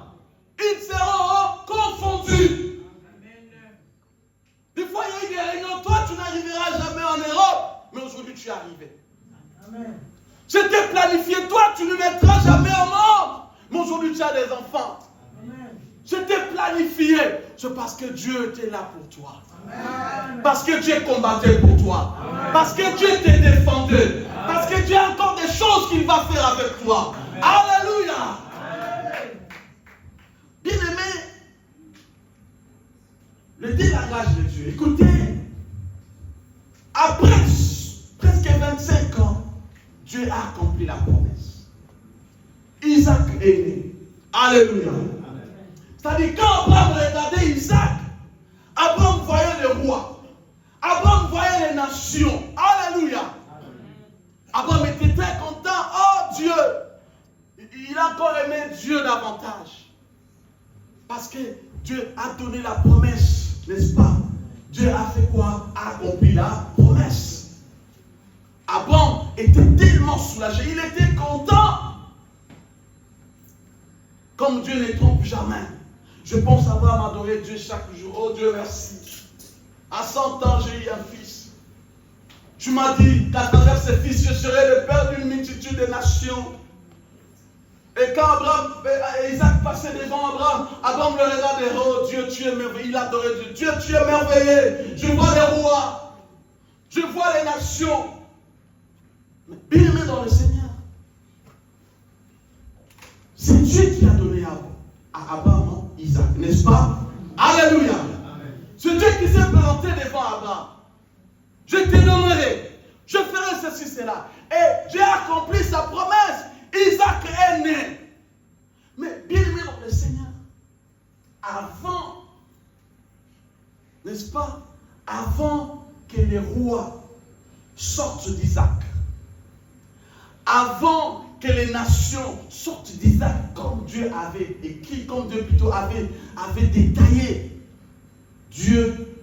Ils seront confondus. Des fois, il y a eu des réunions. Toi, tu n'arriveras jamais en Europe. Mais aujourd'hui, tu es arrivé. C'était planifié. Toi, tu ne mettras jamais au monde. Mais aujourd'hui, tu as des enfants. C'était planifié. C'est parce que Dieu était là pour toi. Parce que Dieu combattait pour toi. Parce que Dieu te défendait. Parce que Dieu a encore des choses qu'il va faire avec toi. Alléluia. Bien-aimé, le délangage de Dieu. Écoutez, après presque 25 ans, Dieu a accompli la promesse. Isaac est né. Alléluia. C'est-à-dire, quand Abraham regardait Isaac, Abraham voyait les rois. Abraham voyait les nations. Alléluia. Abraham était très content. Oh Dieu. Il a encore aimé Dieu davantage. Parce que Dieu a donné la promesse. N'est-ce pas? Dieu a fait quoi? A accompli la promesse. Abraham était tellement soulagé. Il était content. Comme Dieu ne trompe jamais. Je pense avoir adoré Dieu chaque jour. Oh Dieu, merci. À 100 ans, j'ai eu un fils. Tu m'as dit qu'à travers ce fils, je serai le père d'une multitude de nations. Et quand Isaac passait devant Abraham, Abraham le regardait. Oh Dieu, tu es merveilleux. Il adorait Dieu. Dieu, tu es merveilleux. Je vois les rois. Je vois les nations. Mais bien aimé dans le Seigneur. C'est Dieu qui a donné à Abraham Isaac, n'est-ce pas? Alléluia. C'est Dieu qui s'est présenté devant Abraham. Je te donnerai, je ferai ceci, cela. Et Dieu a accompli sa promesse. Isaac est né. Mais bien aimé dans le Seigneur, avant, n'est-ce pas? Avant que les rois sortent d'Isaac, avant que les nations sortent d'Isaac, comme Dieu avait écrit, comme Dieu plutôt avait détaillé, Dieu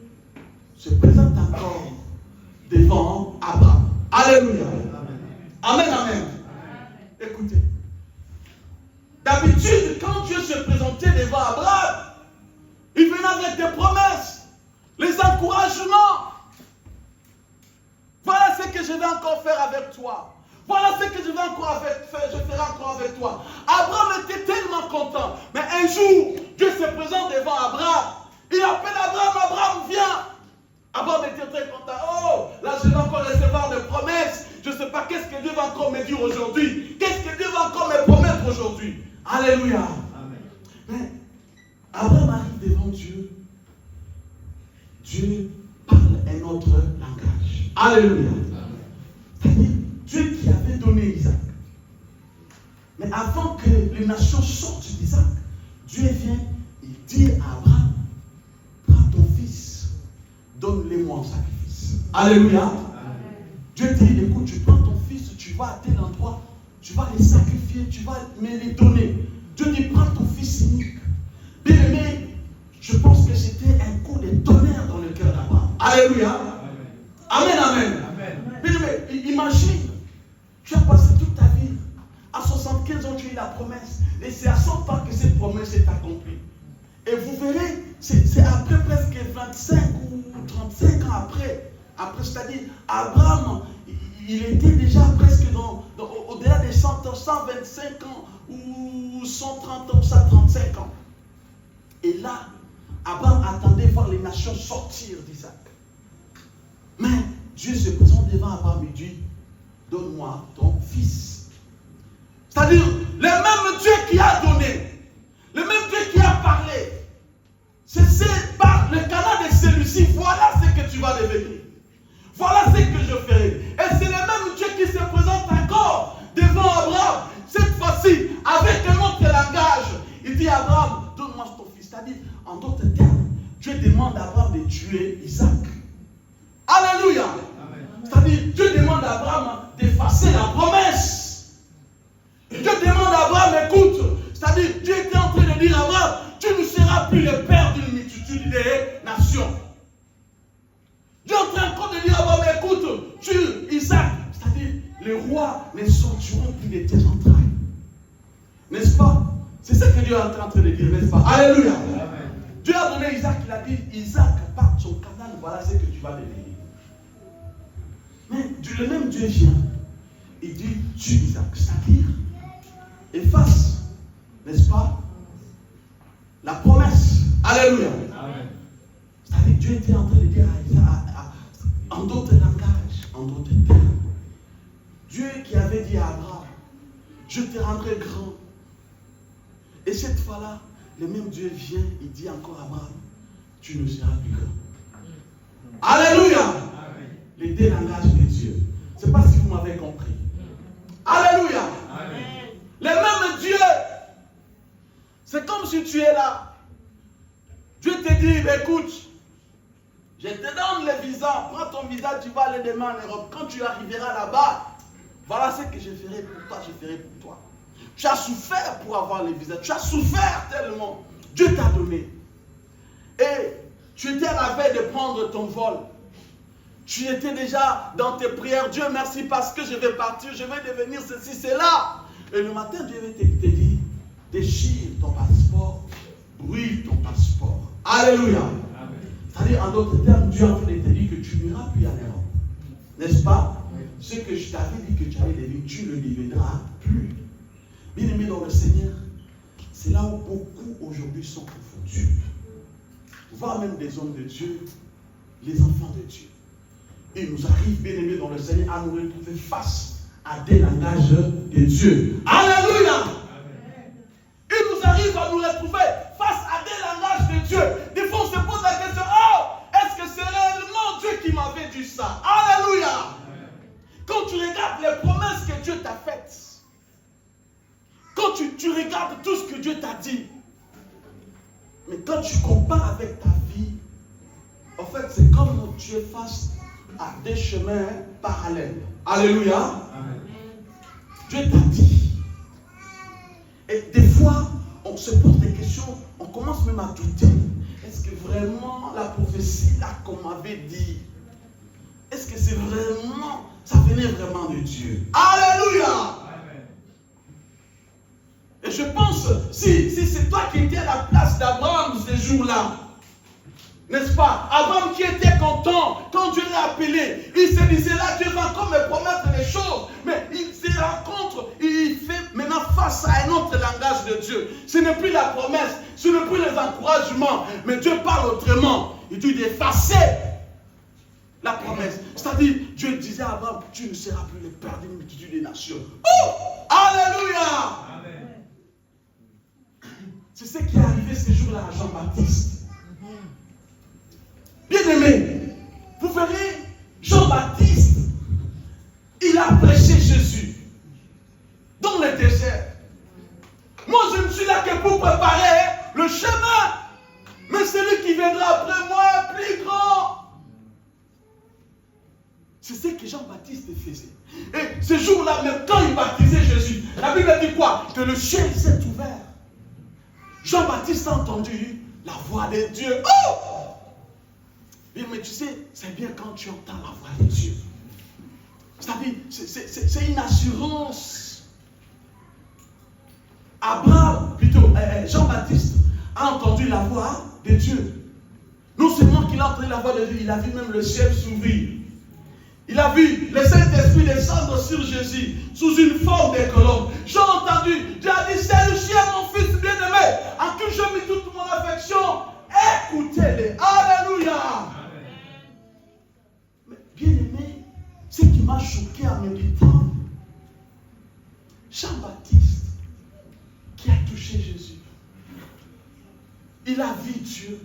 se présente encore devant Abraham. Alléluia. Amen, amen. Écoutez. D'habitude, quand Dieu se présentait devant Abraham, il venait avec des promesses, les encouragements. Voilà ce que je vais encore faire avec toi. Voilà ce que je vais encore faire, je ferai encore avec toi. Abraham était tellement content. Mais un jour, Dieu se présente devant Abraham. Il appelle Abraham, Abraham, viens. Abraham était très content. Oh, là je vais encore recevoir des promesses. Je ne sais pas qu'est-ce que Dieu va encore me dire aujourd'hui. Qu'est-ce que Dieu va encore me promettre aujourd'hui. Alléluia. Amen. Mais Abraham arrive devant Dieu. Dieu parle un autre langage. Alléluia. C'est-à-dire, Dieu qui avait donné Isaac. Mais avant que les nations sortent d'Isaac, Dieu vient et dit à Abraham, prends ton fils, donne-le-moi en sacrifice. Alléluia. Amen. Dieu dit, écoute, tu prends ton fils, tu vas à tel endroit, tu vas les sacrifier, tu vas me les donner. Dieu dit, prends ton fils unique. Bien aimé, je pense que c'était un coup de tonnerre dans le cœur d'Abraham. Alléluia. Amen, amen. Amen. Bien aimé, imagine. Tu as passé toute ta vie. À 75 ans, tu as eu la promesse. Et c'est à 100 ans que cette promesse est accomplie. Et vous verrez, c'est après presque 25 ou 35 ans après. C'est-à-dire, Abraham, il était déjà presque au-delà des 100 ans, 125 ans, ou 130 ans, 135 ans. Et là, Abraham attendait voir les nations sortir d'Isaac. Mais Dieu se présente devant Abraham et dit, donne-moi ton fils. C'est-à-dire, le même Dieu qui a donné, le même Dieu qui a parlé, c'est par le canal de celui-ci, voilà ce que tu vas devenir. Voilà ce que je ferai. Et c'est le même Dieu qui se présente encore devant Abraham, cette fois-ci, avec un autre langage. Il dit à Abraham, donne-moi ton fils. C'est-à-dire, en d'autres termes, Dieu demande à Abraham de tuer Isaac. Alléluia. C'est-à-dire, Dieu demande à Abraham d'effacer la promesse. Et Dieu demande à Abraham, écoute, c'est-à-dire, Dieu était en train de dire à Abraham, tu ne seras plus le en train de dire, n'est-ce pas? Alléluia. Dieu a donné Isaac, il a dit, Isaac, par son canal, voilà ce que tu vas devenir. Mais le même Dieu vient, il dit, tue Isaac, c'est-à-dire, efface, n'est-ce pas, la promesse. Alléluia. Amen. C'est-à-dire que Dieu était en train de dire à Isaac, en d'autres langages, en d'autres termes, Dieu qui avait dit à Abraham, je te rendrai grand. Et cette fois-là, le même Dieu vient, il dit encore à Abraham, tu ne seras plus grand. Alléluia. Amen. Les deux langages de Dieu. Je ne sais pas si vous m'avez compris. Alléluia. Amen. Le même Dieu. C'est comme si tu es là. Dieu te dit, écoute, je te donne le visa. Prends ton visa, tu vas aller demain en Europe. Quand tu arriveras là-bas, voilà ce que je ferai pour toi, je ferai pour toi. Tu as souffert pour avoir les visas. Tu as souffert tellement. Dieu t'a donné. Et tu étais à la veille de prendre ton vol. Tu étais déjà dans tes prières. Dieu merci parce que je vais partir, je vais devenir ceci, cela. Et le matin, Dieu te dit, déchire ton passeport, brûle ton passeport. Alléluia. C'est-à-dire, en d'autres termes, Dieu a en train de te dire que tu n'iras plus en Europe. N'est-ce pas? Ce que je t'avais dit que tu allais devenir, tu ne le deviendras plus. Bien-aimés dans le Seigneur, c'est là où beaucoup aujourd'hui sont confondus. Voire même des hommes de Dieu, les enfants de Dieu. Il nous arrive, bien-aimés dans le Seigneur, à nous retrouver face à des langages de Dieu. Alléluia! Amen. Il nous arrive à nous retrouver face à des langages de Dieu. Des fois, on se pose la question, oh, est-ce que c'est réellement Dieu qui m'avait dit ça? Alléluia! Amen. Quand tu regardes les promesses que Dieu t'a faites, quand tu regardes tout ce que Dieu t'a dit, mais quand tu compares avec ta vie, en fait, c'est comme tu es face à des chemins parallèles. Alléluia. Amen. Dieu t'a dit. Et des fois, on se pose des questions, on commence même à douter. Est-ce que vraiment la prophétie là qu'on m'avait dit, est-ce que c'est vraiment, ça venait vraiment de Dieu? Alléluia. Et je pense, si c'est toi qui étais à la place d'Abraham ce jour-là, n'est-ce pas? Abraham qui était content, quand Dieu l'a appelé, il se disait là, Dieu va encore me promettre des choses, mais il se rencontre, il fait maintenant face à un autre langage de Dieu. Ce n'est plus la promesse, ce n'est plus les encouragements, mais Dieu parle autrement. Il dit d'effacer la promesse. C'est-à-dire, Dieu disait à Abraham, tu ne seras plus le père d'une multitude des nations. Oh! Alléluia! C'est ce qui est arrivé ce jour-là à Jean-Baptiste. Bien-aimé, vous verrez, Jean-Baptiste, il a prêché Jésus dans le désert. Moi, je ne suis là que pour préparer le chemin. Mais celui qui viendra après moi est plus grand. C'est ce que Jean-Baptiste faisait. Et ce jour-là, même quand il baptisait Jésus, la Bible dit quoi? Que le ciel s'est ouvert. Jean-Baptiste a entendu la voix de Dieu. Oh! Mais tu sais, c'est bien quand tu entends la voix de Dieu. C'est-à-dire, c'est une assurance. Abraham, plutôt, Jean-Baptiste a entendu la voix de Dieu. Non seulement qu'il a entendu la voix de Dieu, il a vu même le ciel s'ouvrir. Il a vu le Saint-Esprit descendre sur Jésus sous une forme de colombe. J'ai entendu, Dieu a dit, c'est le chien, mon fils bien-aimé, en qui je mets toute mon affection. Écoutez-les. Alléluia. Mais bien-aimé, ce qui m'a choqué en méditant, Jean-Baptiste, qui a touché Jésus, il a vu Dieu.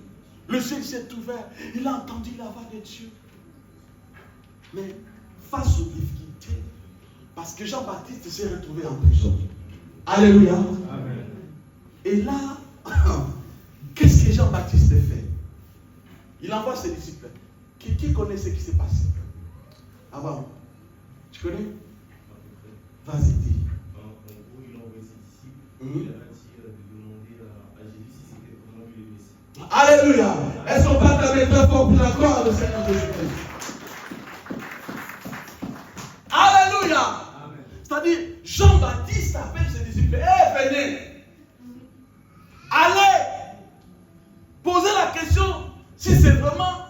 Le ciel s'est ouvert. Il a entendu la voix de Dieu. Mais face aux difficultés, parce que Jean-Baptiste s'est retrouvé en prison. Alléluia. Amen. Et là, qu'est-ce que Jean-Baptiste fait? Il envoie ses disciples. Qui connaît ce qui s'est passé? Ah bon? Tu connais? Vas-y, dis. En gros, il a envoyé ses disciples. Il a dit de demander à Jésus si c'était vraiment lui le Messie. Alléluia. Est-ce qu'on va t'amener très fort pour la gloire du Seigneur Jésus-Christ? Alléluia. C'est-à-dire, Jean-Baptiste appelle ses disciples. Venez. vraiment,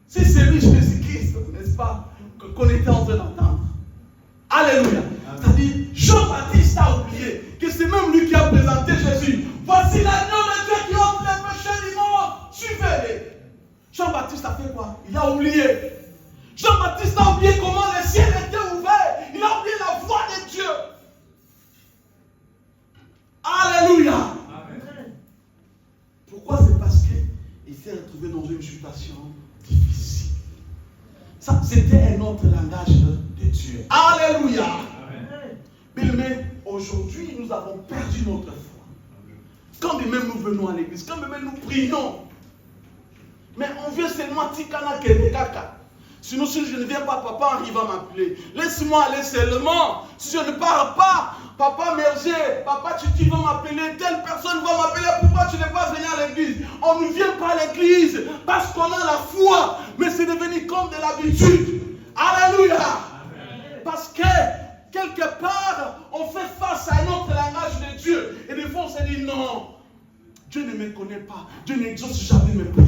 si c'est lui Jésus-Christ, n'est-ce pas, qu'on était en train d'entendre. Alléluia. C'est-à-dire, Jean-Baptiste a oublié que c'est même lui qui a présenté Jésus. Voici l'agneau de Dieu qui ôte les péchés du monde. Suivez-les. Jean-Baptiste a fait quoi? Il a oublié. Jean-Baptiste a oublié comment les ciels étaient ouverts. Il a oublié la voix de Dieu. Alléluia. Amen. Pourquoi? C'est parce qu'il s'est retrouvé dans une situation difficile. Ça, c'était un autre langage de Dieu. Alléluia. Mais aujourd'hui, nous avons perdu notre foi. Quand même nous venons à l'église, quand même nous prions, mais on vient seulement tikana kebekaka. Sinon, si je ne viens pas, papa arrive à m'appeler. Laisse-moi aller seulement. Si je ne pars pas, papa Merger, papa tu vas m'appeler, telle personne va m'appeler. Pourquoi tu n'es pas venu à l'église? On ne vient pas à l'église parce qu'on a la foi, mais c'est devenu comme de l'habitude. Alléluia. Amen. Parce que quelque part, on fait face à un autre langage de Dieu. Et des fois, on se dit non, Dieu ne me connaît pas. Dieu n'exauce jamais mes prières.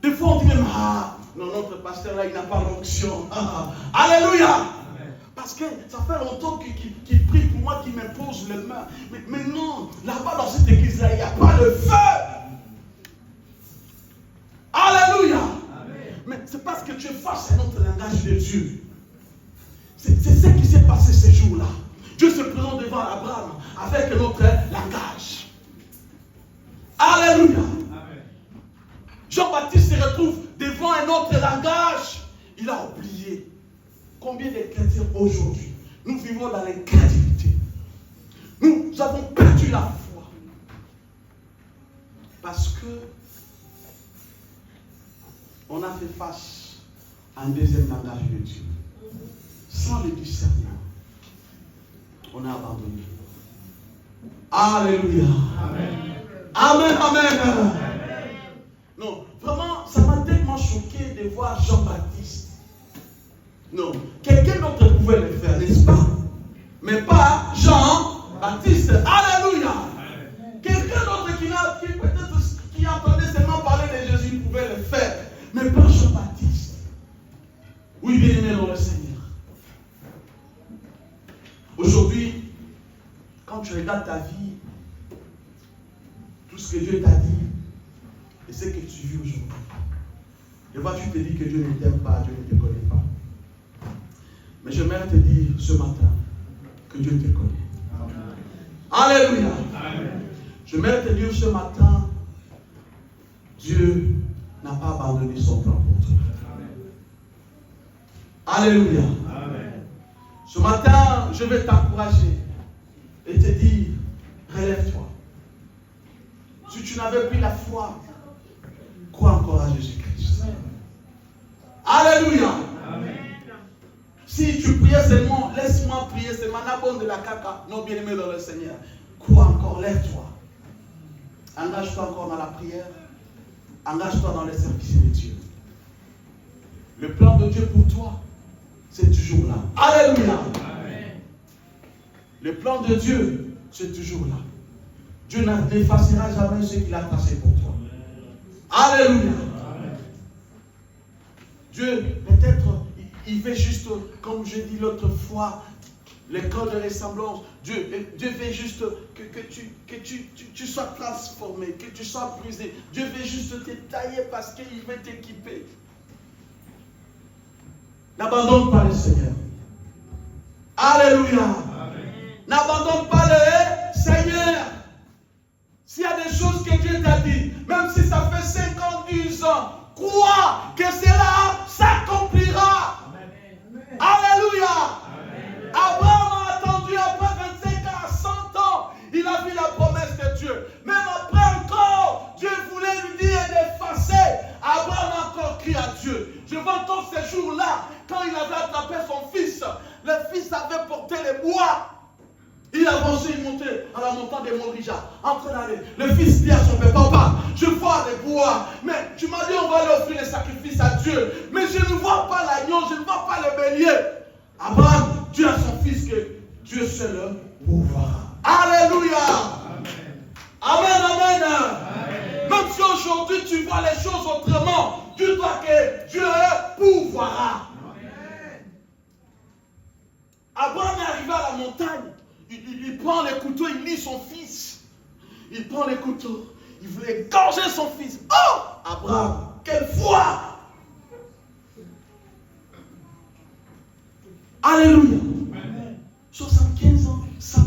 Des fois, on dit même, ah, non, notre pasteur là, il n'a pas l'onction. Alléluia. Amen. Parce que ça fait longtemps qu'il prie pour moi, qu'il m'impose les mains. Mais non, là-bas dans cette église-là, il n'y a pas de feu. Alléluia. Amen. Mais c'est parce que tu es face à notre langage de Dieu. C'est ce qui s'est passé ces jours-là. Dieu se présente devant Abraham avec notre langage. Alléluia. Amen. Jean-Baptiste se retrouve devant un autre langage. Il a oublié. Combien de chrétiens aujourd'hui, nous vivons dans l'incrédulité. Nous avons perdu la foi. Parce que on a fait face à un deuxième langage de Dieu. Sans le discernement, on a abandonné. Alléluia. Amen. Amen, amen. Amen. Non, vraiment, ça m'a tellement choqué de voir Jean-Baptiste. Non, quelqu'un d'autre pouvait le faire, n'est-ce pas? Mais pas Jean-Baptiste. Alléluia. Amen. Quelqu'un d'autre qui entendait seulement parler de Jésus pouvait le faire, mais pas Jean-Baptiste. Oui, bien aimé dans le Seigneur. Aujourd'hui, quand tu regardes ta vie, tout ce que Dieu t'a dit, et ce que tu vis aujourd'hui, et vois, tu te dis que Dieu ne t'aime pas, Dieu ne te connaît pas. Mais j'aimerais te dire ce matin que Dieu te connaît. Amen. Alléluia. Amen. J'aimerais te dire ce matin, Dieu n'a pas abandonné son plan pour toi. Amen. Alléluia. Amen. Ce matin, je vais t'encourager et te dire, relève-toi. Si tu n'avais plus la foi, crois encore à Jésus-Christ. Alléluia. Amen. Si tu priais seulement, laisse-moi prier seulement, n'abonne de la caca, non bien-aimé dans le Seigneur. Crois encore, lève-toi. Engage-toi encore dans la prière. Engage-toi dans le service de Dieu. Le plan de Dieu pour toi, c'est toujours là. Alléluia. Amen. Le plan de Dieu, c'est toujours là. Dieu n'effacera jamais ce qu'il a tracé pour toi. Alléluia. Amen. Dieu, peut-être, il fait juste, comme je dis l'autre fois, le code de ressemblance. Dieu veut juste que tu sois transformé, que tu sois brisé. Dieu veut juste te tailler parce qu'il veut t'équiper. N'abandonne pas le Seigneur. Alléluia. Amen. N'abandonne pas le Seigneur. S'il y a des choses que Dieu t'a dit, même si ça fait 5 ans, 10 ans, crois que cela s'accomplira. Amen. Alléluia. Amen. Abraham a attendu après 25 ans, à 100 ans, il a vu la promesse de Dieu. Même après encore, Dieu voulait lui dire d'effacer. Abraham a encore crié à Dieu. Je vois encore ces jours-là, quand il avait attrapé son fils, le fils avait porté les bois. Il avançait, il montait à la montagne de Morija, en train d'aller. Le fils dit à son père, papa, je vois les bois, mais tu m'as dit on va aller offrir les sacrifices à Dieu. Mais je ne vois pas l'agneau, je ne vois pas le bélier. Abraham dit à son fils que Dieu seul pourvoira. Alléluia. Amen, amen. Amen. Même si aujourd'hui tu tu vois les choses autrement, dis-toi que Dieu pourvoira. Abraham est arrivé à la montagne. Il prend les couteaux, il lit son fils. Il prend les couteaux. Il voulait égorger son fils. Oh, Abraham, quelle foi! Alléluia. 75 ans, 100 ans.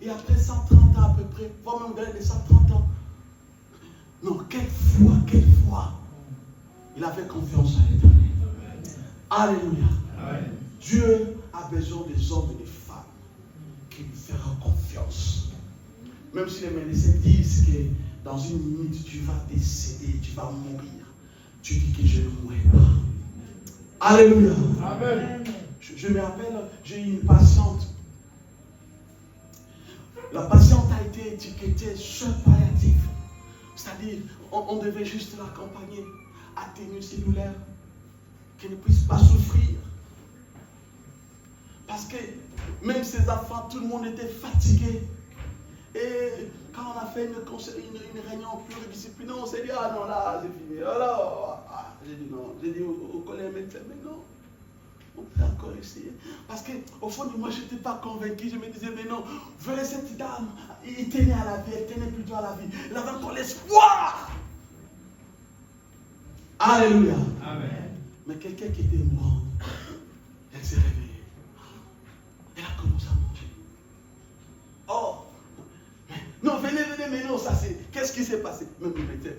Et après 130 ans à peu près, voire même au-delà de 130 ans. Non, quelle foi. Il avait confiance à l'Éternel. Alléluia. Amen. Dieu a besoin des hommes et des femmes qui lui feront confiance. Même si les médecins disent que dans une minute tu vas décéder, tu vas mourir, tu dis que je ne mourrai pas. Alléluia. Amen. Je me rappelle, j'ai eu une patiente. La patiente a été étiquetée soins palliatifs. C'est-à-dire, on devait juste l'accompagner, atténuer cellulaire, qu'elle ne puisse pas souffrir. Parce que même ses enfants, tout le monde était fatigué. Et quand on a fait une réunion pluridisciplinaire, on s'est dit, ah non, là, c'est fini. Alors, j'ai dit non. J'ai dit au collègue médecin, mais non. On peut encore essayer. Parce qu'au fond de moi, je n'étais pas convaincu. Je me disais, mais non, venez cette dame. Il tenait à la vie, elle tenait plutôt à la vie. Elle avait encore l'espoir. Alléluia. Amen. Mais quelqu'un qui était mourant, elle s'est réveillée. Elle a commencé à manger. Oh, non, venez, mais non, ça c'est. Qu'est-ce qui s'est passé? Même le médecin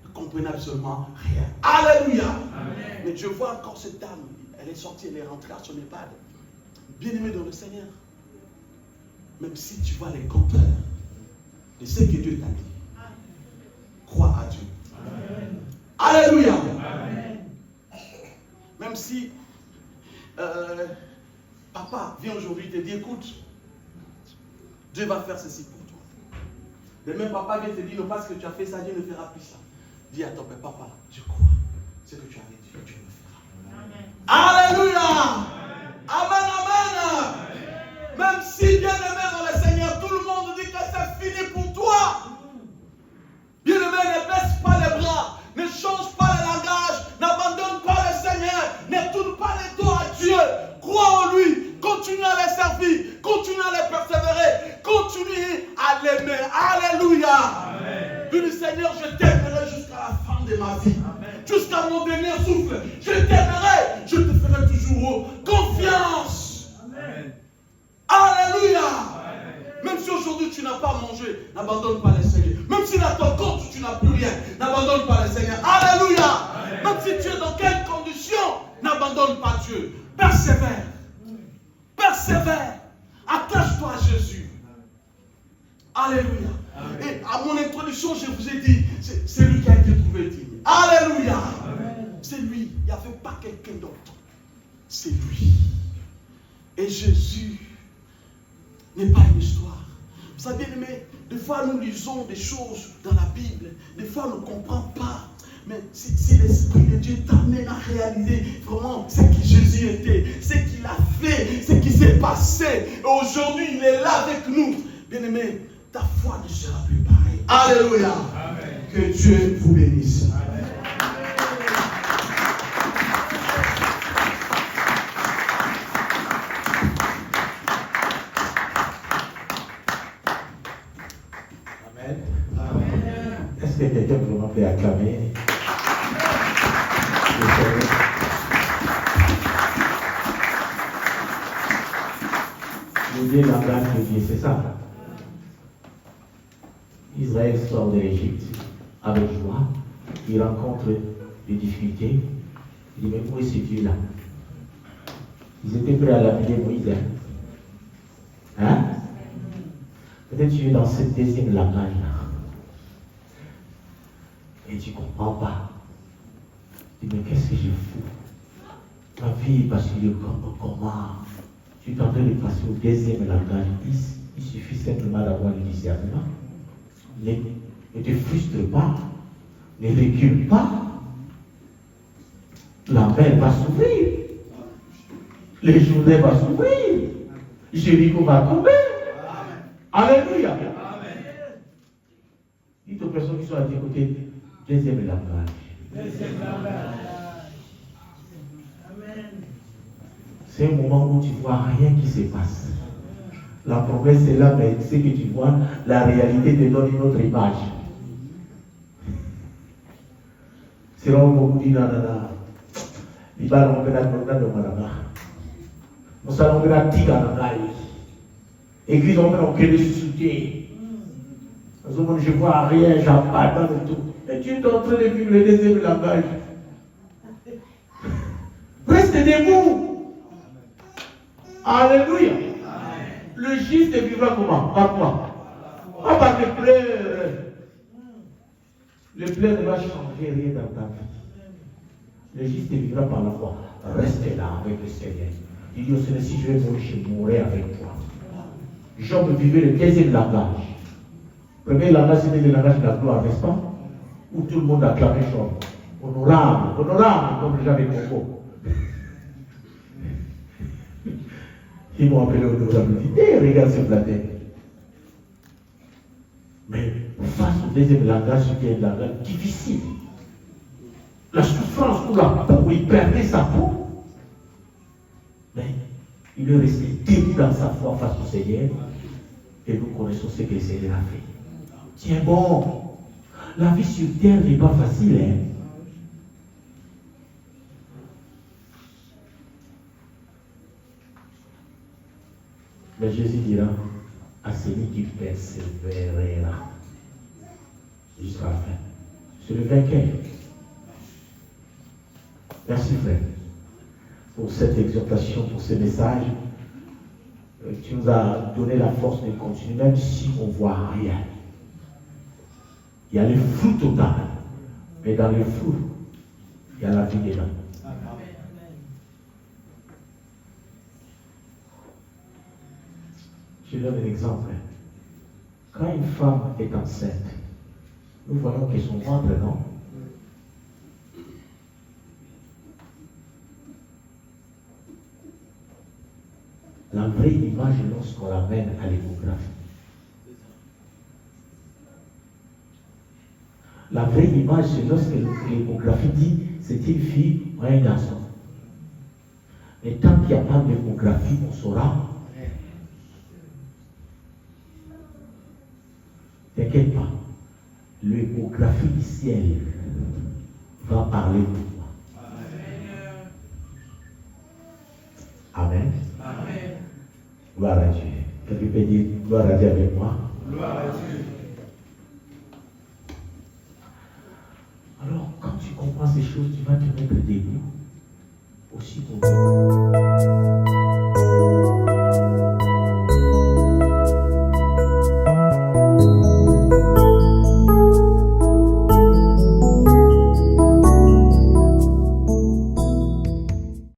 ne comprenait absolument rien. Alléluia. Amen. Mais je vois encore cette dame. Elle est sortie, elle est rentrée à son EHPAD. Bien-aimée dans le Seigneur. Même si tu vois les compteurs de ce que Dieu t'a dit, crois à Dieu. Amen. Alléluia. Amen. Même si papa vient aujourd'hui te dire, écoute, Dieu va faire ceci pour toi. Demain, papa vient te dire, non, parce que tu as fait ça, Dieu ne fera plus ça. Dis à ton père, papa, je crois. Ce que tu avais dit, Dieu le fera. Amen. Alléluia. Amen, amen. Même si, bien aimé dans le Seigneur, tout le monde dit que c'est fini pour toi. Bien aimé, ne baisse pas les bras, ne change pas le langage, n'abandonne pas le Seigneur, ne tourne pas les dos à Dieu. Crois en lui, continue à les servir, continue à les persévérer, continue à l'aimer. Alléluia. Dis le Seigneur, je t'aimerai jusqu'à la fin de ma vie. Amen. Jusqu'à mon dernier souffle. Je t'aimerai, je te ferai toujours confiance. Amen. Alléluia. Amen. Même si aujourd'hui tu n'as pas mangé, n'abandonne pas le Seigneur. Même si dans ton compte tu n'as plus rien, n'abandonne pas le Seigneur. Alléluia. Amen. Même si tu es dans quelle condition, n'abandonne pas Dieu. Persévère. Persévère. Attache-toi à Jésus. Alléluia. Amen. Et à mon introduction, je vous ai dit, c'est lui qui a été trouvé digne. Alléluia. Amen. C'est lui. Il n'y avait pas quelqu'un d'autre. C'est lui. Et Jésus n'est pas une histoire. Vous savez, mais des fois nous lisons des choses dans la Bible. Des fois on ne comprend pas. Mais si l'Esprit de Dieu t'amène à réaliser vraiment ce que Jésus était, ce qu'il a fait, ce qui s'est passé. Et aujourd'hui, il est là avec nous. Bien-aimé, ta foi ne sera plus pareille. Alléluia. Amen. Que Dieu vous bénisse. Amen. Amen. Amen. Est-ce que quelqu'un vraiment peut acclamer? L'idée de la grâce de Dieu, c'est ça. Israël sort de l'Égypte avec joie, il rencontre des difficultés, il dit, mais où est ce Dieu-là? Ils étaient prêts à lapider Moïse. Hein? Peut-être tu es dans ce deuxième langage-là. Et tu ne comprends pas. Tu dis, mais qu'est-ce que je fous? Ma vie bascule comment? Tu es en train de passer au deuxième langage. Il suffit simplement d'avoir le discernement. Ne te frustre pas. Ne recule pas. La mer va s'ouvrir. Les journées vont s'ouvrir. Jéricho va tomber. Alléluia. Dites aux personnes qui sont à tes côtés, Deuxième langage. Deuxième langage. Amen. C'est un moment où tu ne vois rien qui se passe. La promesse est là, mais ce que tu vois, la réalité te donne une autre image. C'est là où on dit nanana. Il va l'enlever la tonne de Malama. On s'est enlevé la tique à la taille. Église, on va créer des soutiens. Je ne vois rien, j'abandonne et tout. Et tu es en train de vivre le deuxième langage. Reste debout. Alléluia. Le juste vivra comment? Par quoi? Pas par les pleurs. Les pleurs ne vont changer rien dans ta vie. Le juste vivra par la foi. Reste là avec le Seigneur. Il dit au Seigneur, si je vais mourir, je mourrai avec toi. Job vivait le deuxième langage. Le premier langage, c'était le langage de la gloire, n'est-ce pas? Où tout le monde acclamait Job. Honorable, honorable, comme les gens des Congo. Ils m'ont appelé honorabilité. Regarde ce plateau. Mais face au deuxième langage, c'était un langage difficile. La souffrance ou la peau, il perdait sa peau. Mais il est resté debout dans sa foi face au Seigneur. Et nous connaissons ce que le Seigneur a fait. Tiens bon, la vie sur terre n'est pas facile. Hein? Mais Jésus dira à celui qui persévérera jusqu'à la fin. C'est le vainqueur. Merci frère pour cette exhortation, pour ce message. Tu nous as donné la force de continuer, même si on ne voit rien. Il y a le flou total, mais dans le flou, il y a la vie dedans. Je donne un exemple. Quand une femme est enceinte, nous voyons que son ventre, non? La vraie image lorsqu'on l'amène à l'échographie. La vraie image, c'est lorsque l'échographie dit c'est une fille ou un garçon. Mais tant qu'il n'y a pas d'échographie, on saura. T'inquiète pas, l'échographie du ciel va parler pour toi. Amen. Amen. Gloire à Dieu. Quelqu'un peut dire gloire à Dieu avec moi? Gloire à Dieu. Alors, quand tu comprends ces choses, tu vas te mettre debout aussi pour